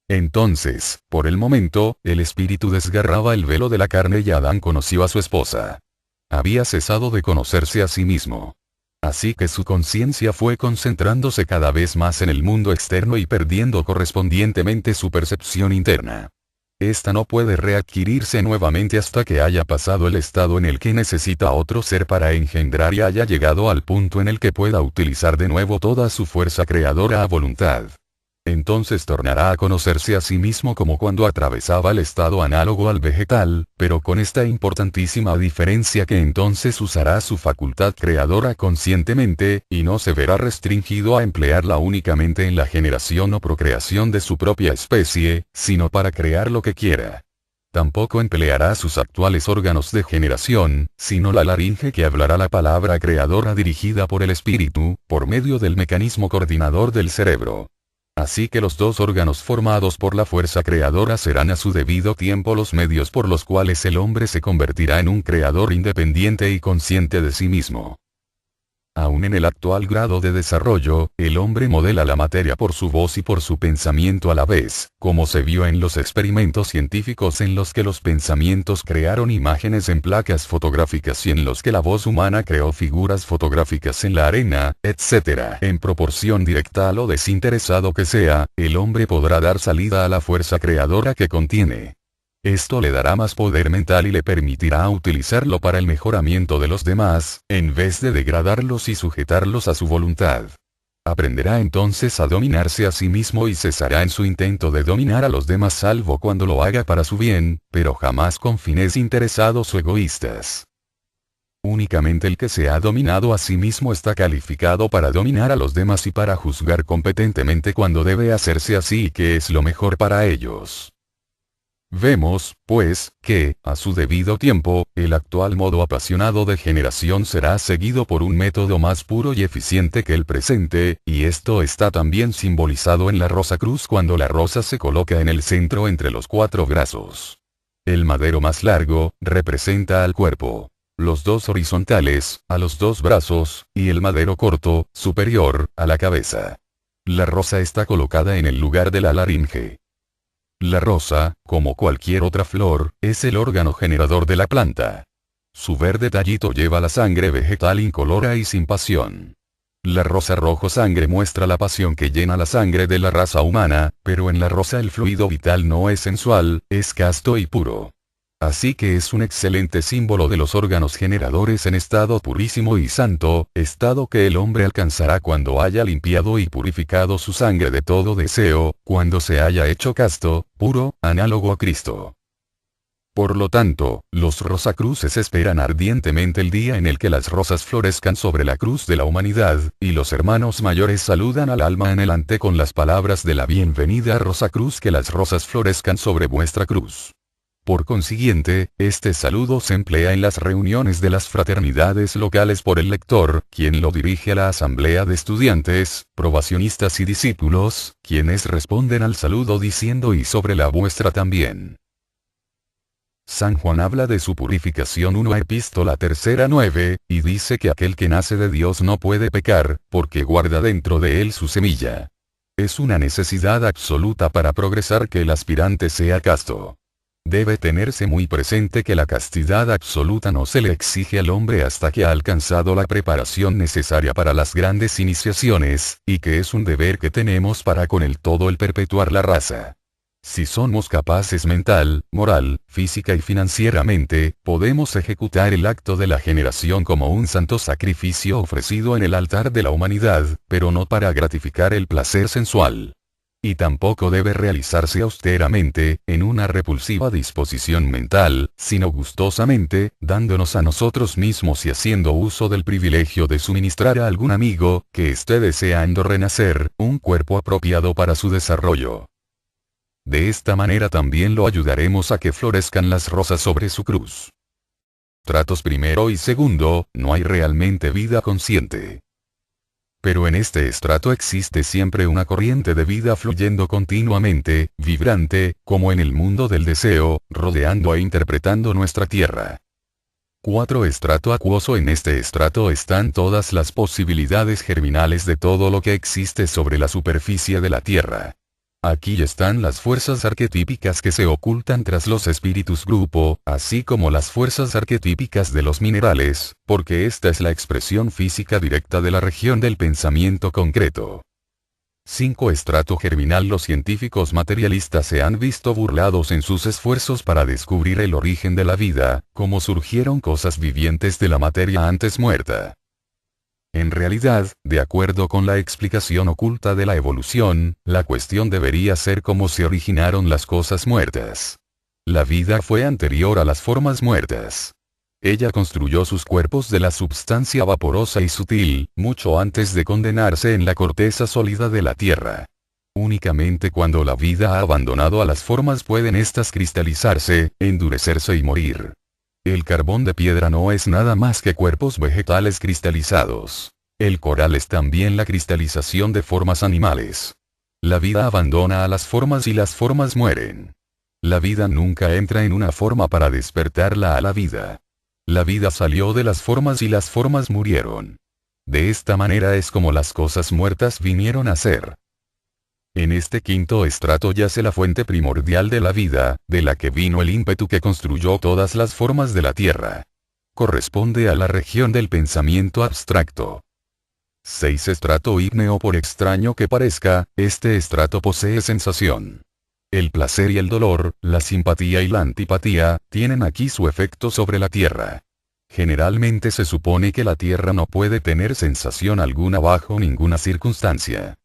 Speaker 1: Entonces, por el momento, el espíritu desgarraba el velo de la carne y Adán conoció a su esposa. Había cesado de conocerse a sí mismo. Así que su conciencia fue concentrándose cada vez más en el mundo externo y perdiendo correspondientemente su percepción interna. Esta no puede readquirirse nuevamente hasta que haya pasado el estado en el que necesita otro ser para engendrar y haya llegado al punto en el que pueda utilizar de nuevo toda su fuerza creadora a voluntad. Entonces tornará a conocerse a sí mismo como cuando atravesaba el estado análogo al vegetal, pero con esta importantísima diferencia que entonces usará su facultad creadora conscientemente, y no se verá restringido a emplearla únicamente en la generación o procreación de su propia especie, sino para crear lo que quiera. Tampoco empleará sus actuales órganos de generación, sino la laringe que hablará la palabra creadora dirigida por el espíritu, por medio del mecanismo coordinador del cerebro. Así que los dos órganos formados por la fuerza creadora serán a su debido tiempo los medios por los cuales el hombre se convertirá en un creador independiente y consciente de sí mismo. Aún en el actual grado de desarrollo, el hombre modela la materia por su voz y por su pensamiento a la vez, como se vio en los experimentos científicos en los que los pensamientos crearon imágenes en placas fotográficas y en los que la voz humana creó figuras fotográficas en la arena, etc. En proporción directa a lo desinteresado que sea, el hombre podrá dar salida a la fuerza creadora que contiene. Esto le dará más poder mental y le permitirá utilizarlo para el mejoramiento de los demás, en vez de degradarlos y sujetarlos a su voluntad. Aprenderá entonces a dominarse a sí mismo y cesará en su intento de dominar a los demás salvo cuando lo haga para su bien, pero jamás con fines interesados o egoístas. Únicamente el que se ha dominado a sí mismo está calificado para dominar a los demás y para juzgar competentemente cuando debe hacerse así y qué es lo mejor para ellos. Vemos, pues, que, a su debido tiempo, el actual modo apasionado de generación será seguido por un método más puro y eficiente que el presente, y esto está también simbolizado en la rosa cruz cuando la rosa se coloca en el centro entre los cuatro brazos. El madero más largo, representa al cuerpo. Los dos horizontales, a los dos brazos, y el madero corto, superior, a la cabeza. La rosa está colocada en el lugar de la laringe. La rosa, como cualquier otra flor, es el órgano generador de la planta. Su verde tallito lleva la sangre vegetal incolora y sin pasión. La rosa rojo sangre muestra la pasión que llena la sangre de la raza humana, pero en la rosa el fluido vital no es sensual, es casto y puro. Así que es un excelente símbolo de los órganos generadores en estado purísimo y santo, estado que el hombre alcanzará cuando haya limpiado y purificado su sangre de todo deseo, cuando se haya hecho casto, puro, análogo a Cristo. Por lo tanto, los rosacruces esperan ardientemente el día en el que las rosas florezcan sobre la cruz de la humanidad, y los hermanos mayores saludan al alma anhelante con las palabras de la bienvenida Rosacruz, que las rosas florezcan sobre vuestra cruz. Por consiguiente, este saludo se emplea en las reuniones de las fraternidades locales por el lector, quien lo dirige a la asamblea de estudiantes, probacionistas y discípulos, quienes responden al saludo diciendo y sobre la vuestra también. San Juan habla de su purificación 1 Epístola 3:9, y dice que aquel que nace de Dios no puede pecar, porque guarda dentro de él su semilla. Es una necesidad absoluta para progresar que el aspirante sea casto. Debe tenerse muy presente que la castidad absoluta no se le exige al hombre hasta que ha alcanzado la preparación necesaria para las grandes iniciaciones, y que es un deber que tenemos para con el todo el perpetuar la raza. Si somos capaces mental, moral, física y financieramente, podemos ejecutar el acto de la generación como un santo sacrificio ofrecido en el altar de la humanidad, pero no para gratificar el placer sensual. Y tampoco debe realizarse austeramente, en una repulsiva disposición mental, sino gustosamente, dándonos a nosotros mismos y haciendo uso del privilegio de suministrar a algún amigo, que esté deseando renacer, un cuerpo apropiado para su desarrollo. De esta manera también lo ayudaremos a que florezcan las rosas sobre su cruz. Tratos primero y segundo, no hay realmente vida consciente. Pero en este estrato existe siempre una corriente de vida fluyendo continuamente, vibrante, como en el mundo del deseo, rodeando e interpretando nuestra tierra. 4. Estrato acuoso. En este estrato están todas las posibilidades germinales de todo lo que existe sobre la superficie de la tierra. Aquí están las fuerzas arquetípicas que se ocultan tras los espíritus grupo, así como las fuerzas arquetípicas de los minerales, porque esta es la expresión física directa de la región del pensamiento concreto. 5. Estrato germinal. Los científicos materialistas se han visto burlados en sus esfuerzos para descubrir el origen de la vida, cómo surgieron cosas vivientes de la materia antes muerta. En realidad, de acuerdo con la explicación oculta de la evolución, la cuestión debería ser cómo se originaron las cosas muertas. La vida fue anterior a las formas muertas. Ella construyó sus cuerpos de la substancia vaporosa y sutil, mucho antes de condenarse en la corteza sólida de la tierra. Únicamente cuando la vida ha abandonado a las formas pueden éstas cristalizarse, endurecerse y morir. El carbón de piedra no es nada más que cuerpos vegetales cristalizados. El coral es también la cristalización de formas animales. La vida abandona a las formas y las formas mueren. La vida nunca entra en una forma para despertarla a la vida. La vida salió de las formas y las formas murieron. De esta manera es como las cosas muertas vinieron a ser. En este quinto estrato yace la fuente primordial de la vida, de la que vino el ímpetu que construyó todas las formas de la tierra. Corresponde a la región del pensamiento abstracto. 6. Estrato ígneo. Por extraño que parezca, este estrato posee sensación. El placer y el dolor, la simpatía y la antipatía, tienen aquí su efecto sobre la tierra. Generalmente se supone que la tierra no puede tener sensación alguna bajo ninguna circunstancia.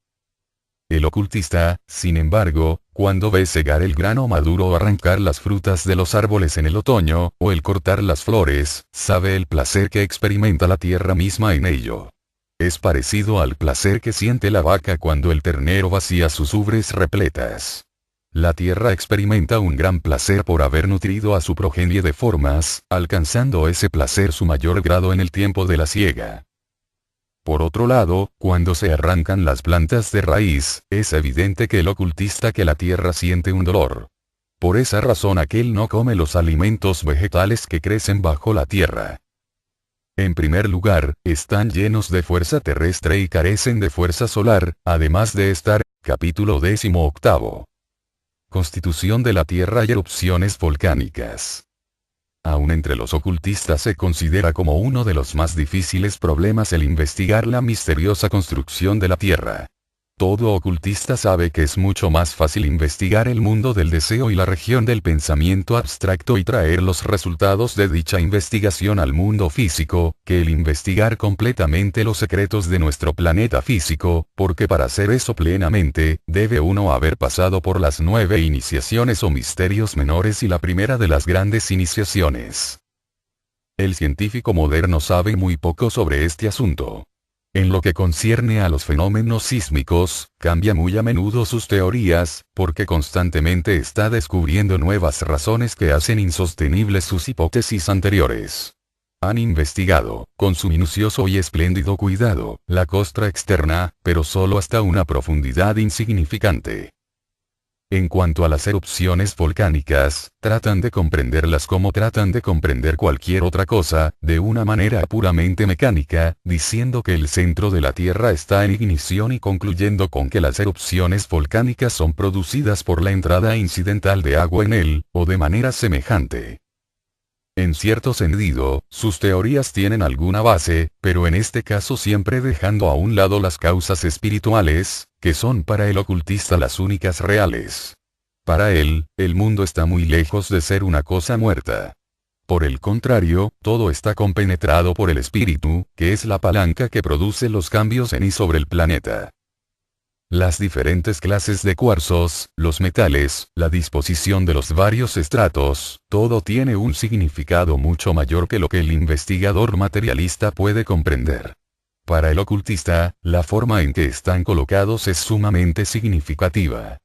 Speaker 1: El ocultista, sin embargo, cuando ve segar el grano maduro o arrancar las frutas de los árboles en el otoño, o el cortar las flores, sabe el placer que experimenta la tierra misma en ello. Es parecido al placer que siente la vaca cuando el ternero vacía sus ubres repletas. La tierra experimenta un gran placer por haber nutrido a su progenie de formas, alcanzando ese placer su mayor grado en el tiempo de la siega. Por otro lado, cuando se arrancan las plantas de raíz, es evidente que el ocultista que la tierra siente un dolor. Por esa razón aquel no come los alimentos vegetales que crecen bajo la tierra. En primer lugar, están llenos de fuerza terrestre y carecen de fuerza solar, además de estar, capítulo 18. Constitución de la Tierra y erupciones volcánicas. Aún entre los ocultistas se considera como uno de los más difíciles problemas el investigar la misteriosa construcción de la Tierra. Todo ocultista sabe que es mucho más fácil investigar el mundo del deseo y la región del pensamiento abstracto y traer los resultados de dicha investigación al mundo físico, que el investigar completamente los secretos de nuestro planeta físico, porque para hacer eso plenamente, debe uno haber pasado por las 9 iniciaciones o misterios menores y la primera de las grandes iniciaciones. El científico moderno sabe muy poco sobre este asunto. En lo que concierne a los fenómenos sísmicos, cambia muy a menudo sus teorías, porque constantemente está descubriendo nuevas razones que hacen insostenibles sus hipótesis anteriores. Han investigado, con su minucioso y espléndido cuidado, la costra externa, pero solo hasta una profundidad insignificante. En cuanto a las erupciones volcánicas, tratan de comprenderlas como tratan de comprender cualquier otra cosa, de una manera puramente mecánica, diciendo que el centro de la Tierra está en ignición y concluyendo con que las erupciones volcánicas son producidas por la entrada incidental de agua en él, o de manera semejante. En cierto sentido, sus teorías tienen alguna base, pero en este caso siempre dejando a un lado las causas espirituales, que son para el ocultista las únicas reales. Para él, el mundo está muy lejos de ser una cosa muerta. Por el contrario, todo está compenetrado por el espíritu, que es la palanca que produce los cambios en y sobre el planeta. Las diferentes clases de cuarzos, los metales, la disposición de los varios estratos, todo tiene un significado mucho mayor que lo que el investigador materialista puede comprender. Para el ocultista, la forma en que están colocados es sumamente significativa.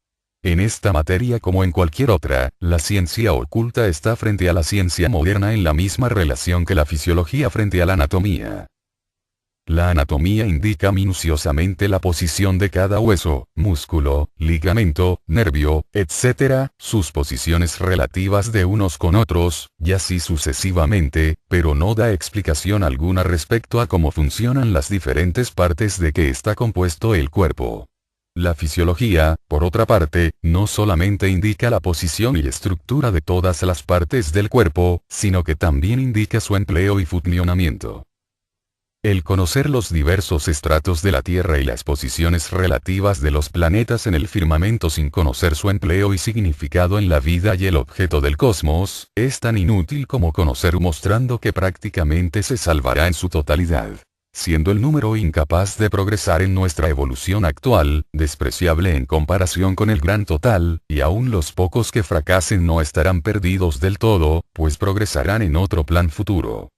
Speaker 1: En esta materia como en cualquier otra, la ciencia oculta está frente a la ciencia moderna en la misma relación que la fisiología frente a la anatomía. La anatomía indica minuciosamente la posición de cada hueso, músculo, ligamento, nervio, etc., sus posiciones relativas de unos con otros, y así sucesivamente, pero no da explicación alguna respecto a cómo funcionan las diferentes partes de que está compuesto el cuerpo. La fisiología, por otra parte, no solamente indica la posición y estructura de todas las partes del cuerpo, sino que también indica su empleo y funcionamiento. El conocer los diversos estratos de la Tierra y las posiciones relativas de los planetas en el firmamento sin conocer su empleo y significado en la vida y el objeto del cosmos, es tan inútil como conocer mostrando que prácticamente se salvará en su totalidad. Siendo el número incapaz de progresar en nuestra evolución actual, despreciable en comparación con el gran total, y aún los pocos que fracasen no estarán perdidos del todo, pues progresarán en otro plan futuro.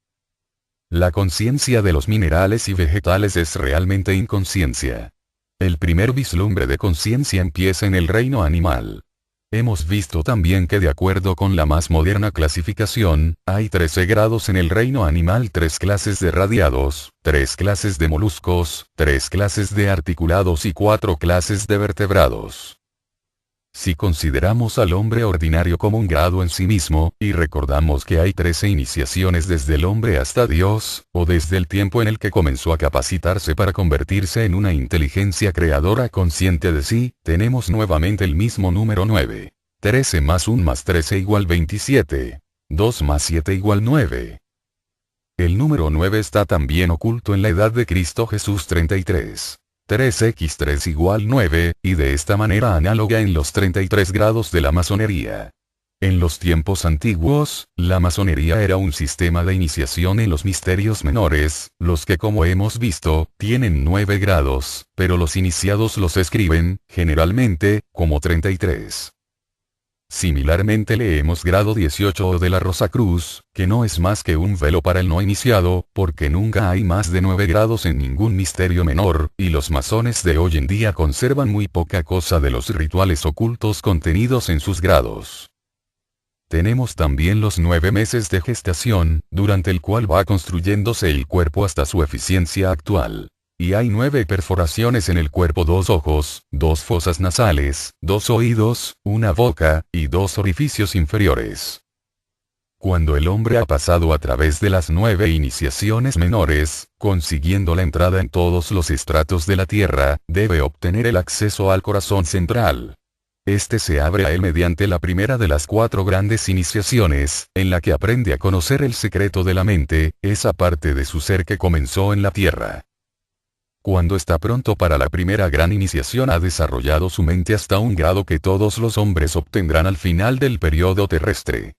Speaker 1: La conciencia de los minerales y vegetales es realmente inconsciencia. El primer vislumbre de conciencia empieza en el reino animal. Hemos visto también que de acuerdo con la más moderna clasificación, hay 13 grados en el reino animal, 3 clases de radiados, 3 clases de moluscos, 3 clases de articulados y 4 clases de vertebrados. Si consideramos al hombre ordinario como un grado en sí mismo, y recordamos que hay 13 iniciaciones desde el hombre hasta Dios, o desde el tiempo en el que comenzó a capacitarse para convertirse en una inteligencia creadora consciente de sí, tenemos nuevamente el mismo número 9. 13 más 1 más 13 igual 27. 2 más 7 igual 9. El número 9 está también oculto en la edad de Cristo Jesús 33. 3x3 igual 9, y de esta manera análoga en los 33 grados de la masonería. En los tiempos antiguos, la masonería era un sistema de iniciación en los misterios menores, los que como hemos visto, tienen 9 grados, pero los iniciados los escriben, generalmente, como 33. Similarmente leemos grado 18 de la Rosacruz, que no es más que un velo para el no iniciado, porque nunca hay más de 9 grados en ningún misterio menor, y los masones de hoy en día conservan muy poca cosa de los rituales ocultos contenidos en sus grados. Tenemos también los 9 meses de gestación, durante el cual va construyéndose el cuerpo hasta su eficiencia actual. Y hay 9 perforaciones en el cuerpo: 2 ojos, 2 fosas nasales, 2 oídos, 1 boca, y 2 orificios inferiores. Cuando el hombre ha pasado a través de las 9 iniciaciones menores, consiguiendo la entrada en todos los estratos de la Tierra, debe obtener el acceso al corazón central. Este se abre a él mediante la primera de las 4 grandes iniciaciones, en la que aprende a conocer el secreto de la mente, esa parte de su ser que comenzó en la Tierra. Cuando está pronto para la primera gran iniciación, ha desarrollado su mente hasta un grado que todos los hombres obtendrán al final del periodo terrestre.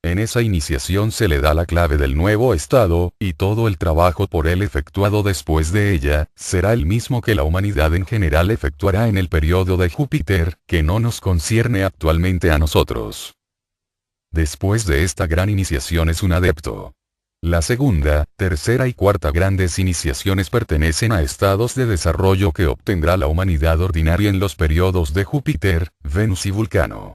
Speaker 1: En esa iniciación se le da la clave del nuevo estado, y todo el trabajo por él efectuado después de ella, será el mismo que la humanidad en general efectuará en el periodo de Júpiter, que no nos concierne actualmente a nosotros. Después de esta gran iniciación es un adepto. La segunda, tercera y cuarta grandes iniciaciones pertenecen a estados de desarrollo que obtendrá la humanidad ordinaria en los periodos de Júpiter, Venus y Vulcano.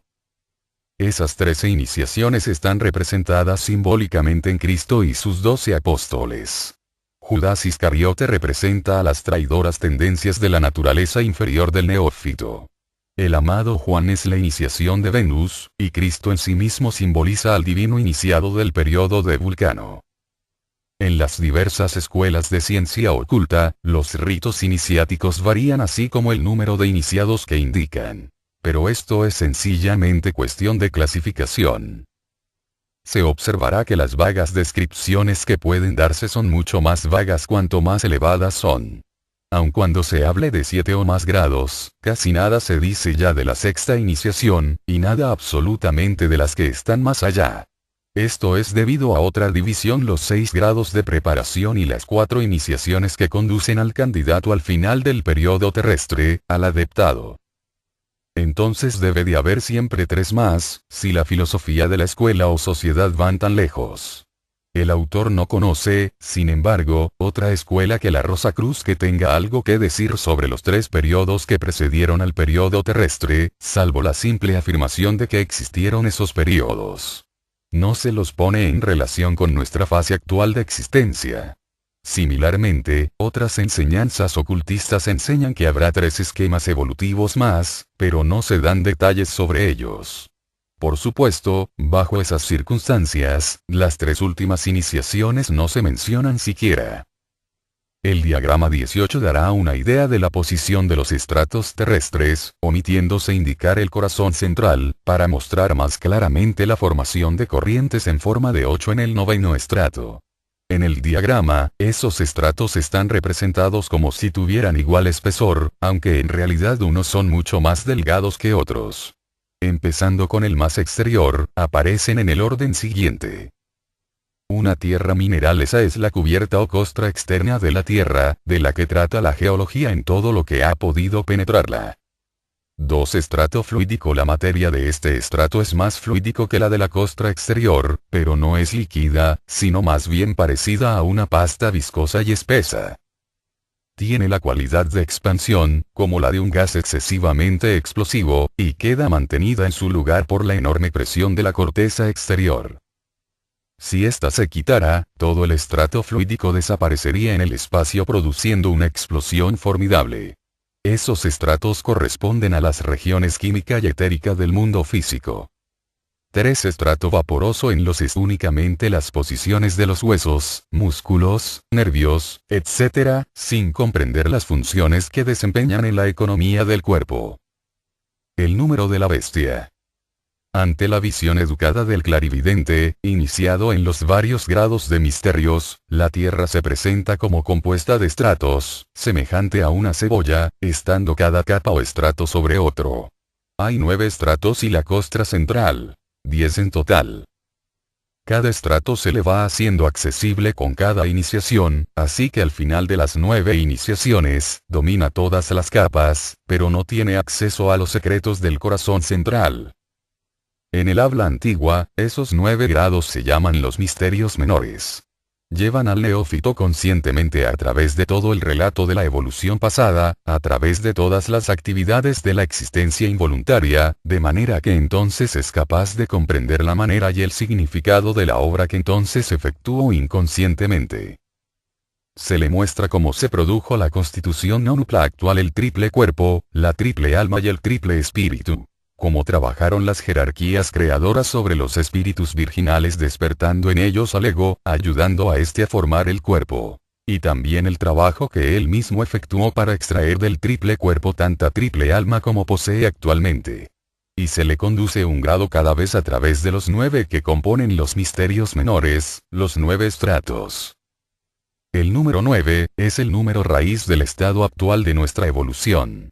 Speaker 1: Esas 13 iniciaciones están representadas simbólicamente en Cristo y sus 12 apóstoles. Judas Iscariote representa a las traidoras tendencias de la naturaleza inferior del neófito. El amado Juan es la iniciación de Venus, y Cristo en sí mismo simboliza al divino iniciado del periodo de Vulcano. En las diversas escuelas de ciencia oculta, los ritos iniciáticos varían así como el número de iniciados que indican. Pero esto es sencillamente cuestión de clasificación. Se observará que las vagas descripciones que pueden darse son mucho más vagas cuanto más elevadas son. Aun cuando se hable de 7 o más grados, casi nada se dice ya de la sexta iniciación, y nada absolutamente de las que están más allá. Esto es debido a otra división, los 6 grados de preparación y las 4 iniciaciones que conducen al candidato al final del periodo terrestre, al adeptado. Entonces debe de haber siempre 3 más, si la filosofía de la escuela o sociedad van tan lejos. El autor no conoce, sin embargo, otra escuela que la Rosacruz que tenga algo que decir sobre los 3 periodos que precedieron al periodo terrestre, salvo la simple afirmación de que existieron esos periodos. No se los pone en relación con nuestra fase actual de existencia. Similarmente, otras enseñanzas ocultistas enseñan que habrá 3 esquemas evolutivos más, pero no se dan detalles sobre ellos. Por supuesto, bajo esas circunstancias, las 3 últimas iniciaciones no se mencionan siquiera. El diagrama 18 dará una idea de la posición de los estratos terrestres, omitiéndose indicar el corazón central, para mostrar más claramente la formación de corrientes en forma de 8 en el noveno estrato. En el diagrama, esos estratos están representados como si tuvieran igual espesor, aunque en realidad unos son mucho más delgados que otros. Empezando con el más exterior, aparecen en el orden siguiente. Una tierra mineral, esa es la cubierta o costra externa de la Tierra, de la que trata la geología en todo lo que ha podido penetrarla. 2. Estrato fluídico. La materia de este estrato es más fluídico que la de la costra exterior, pero no es líquida, sino más bien parecida a una pasta viscosa y espesa. Tiene la cualidad de expansión, como la de un gas excesivamente explosivo, y queda mantenida en su lugar por la enorme presión de la corteza exterior. Si ésta se quitara, todo el estrato fluídico desaparecería en el espacio produciendo una explosión formidable. Esos estratos corresponden a las regiones química y etérica del mundo físico. 3. Estrato vaporoso. En los es únicamente las posiciones de los huesos, músculos, nervios, etc., sin comprender las funciones que desempeñan en la economía del cuerpo. El número de la bestia. Ante la visión educada del clarividente, iniciado en los varios grados de misterios, la Tierra se presenta como compuesta de estratos, semejante a una cebolla, estando cada capa o estrato sobre otro. Hay 9 estratos y la costra central. 10 en total. Cada estrato se le va haciendo accesible con cada iniciación, así que al final de las 9 iniciaciones, domina todas las capas, pero no tiene acceso a los secretos del corazón central. En el habla antigua, esos 9 grados se llaman los misterios menores. Llevan al neófito conscientemente a través de todo el relato de la evolución pasada, a través de todas las actividades de la existencia involuntaria, de manera que entonces es capaz de comprender la manera y el significado de la obra que entonces efectuó inconscientemente. Se le muestra cómo se produjo la constitución nonupla actual, el triple cuerpo, la triple alma y el triple espíritu. Cómo trabajaron las jerarquías creadoras sobre los espíritus virginales, despertando en ellos al ego, ayudando a este a formar el cuerpo. Y también el trabajo que él mismo efectuó para extraer del triple cuerpo tanta triple alma como posee actualmente. Y se le conduce un grado cada vez a través de los 9 que componen los misterios menores, los 9 estratos. El número 9, es el número raíz del estado actual de nuestra evolución.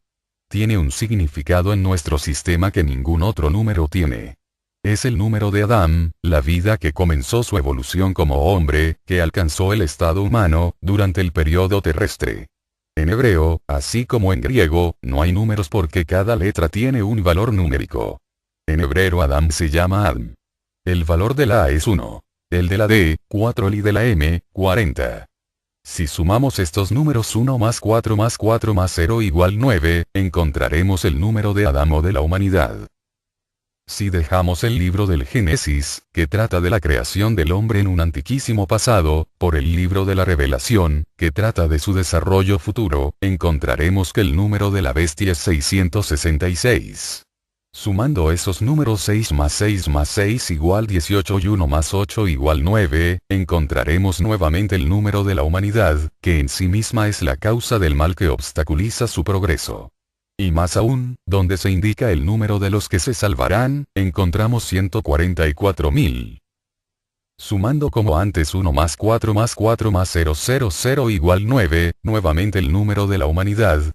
Speaker 1: Tiene un significado en nuestro sistema que ningún otro número tiene. Es el número de Adán, la vida que comenzó su evolución como hombre, que alcanzó el estado humano, durante el periodo terrestre. En hebreo, así como en griego, no hay números porque cada letra tiene un valor numérico. En hebreo Adam se llama Adam. El valor de la A es 1. El de la D, 4 y de la M, 40. Si sumamos estos números 1 más 4 más 4 más 0 igual 9, encontraremos el número de Adán o de la humanidad. Si dejamos el libro del Génesis, que trata de la creación del hombre en un antiquísimo pasado, por el libro de la Revelación, que trata de su desarrollo futuro, encontraremos que el número de la bestia es 666. Sumando esos números 6 más 6 más 6 igual 18 y 1 más 8 igual 9, encontraremos nuevamente el número de la humanidad, que en sí misma es la causa del mal que obstaculiza su progreso. Y más aún, donde se indica el número de los que se salvarán, encontramos 144.000. Sumando como antes 1 más 4 más 4 más 000 igual 9, nuevamente el número de la humanidad,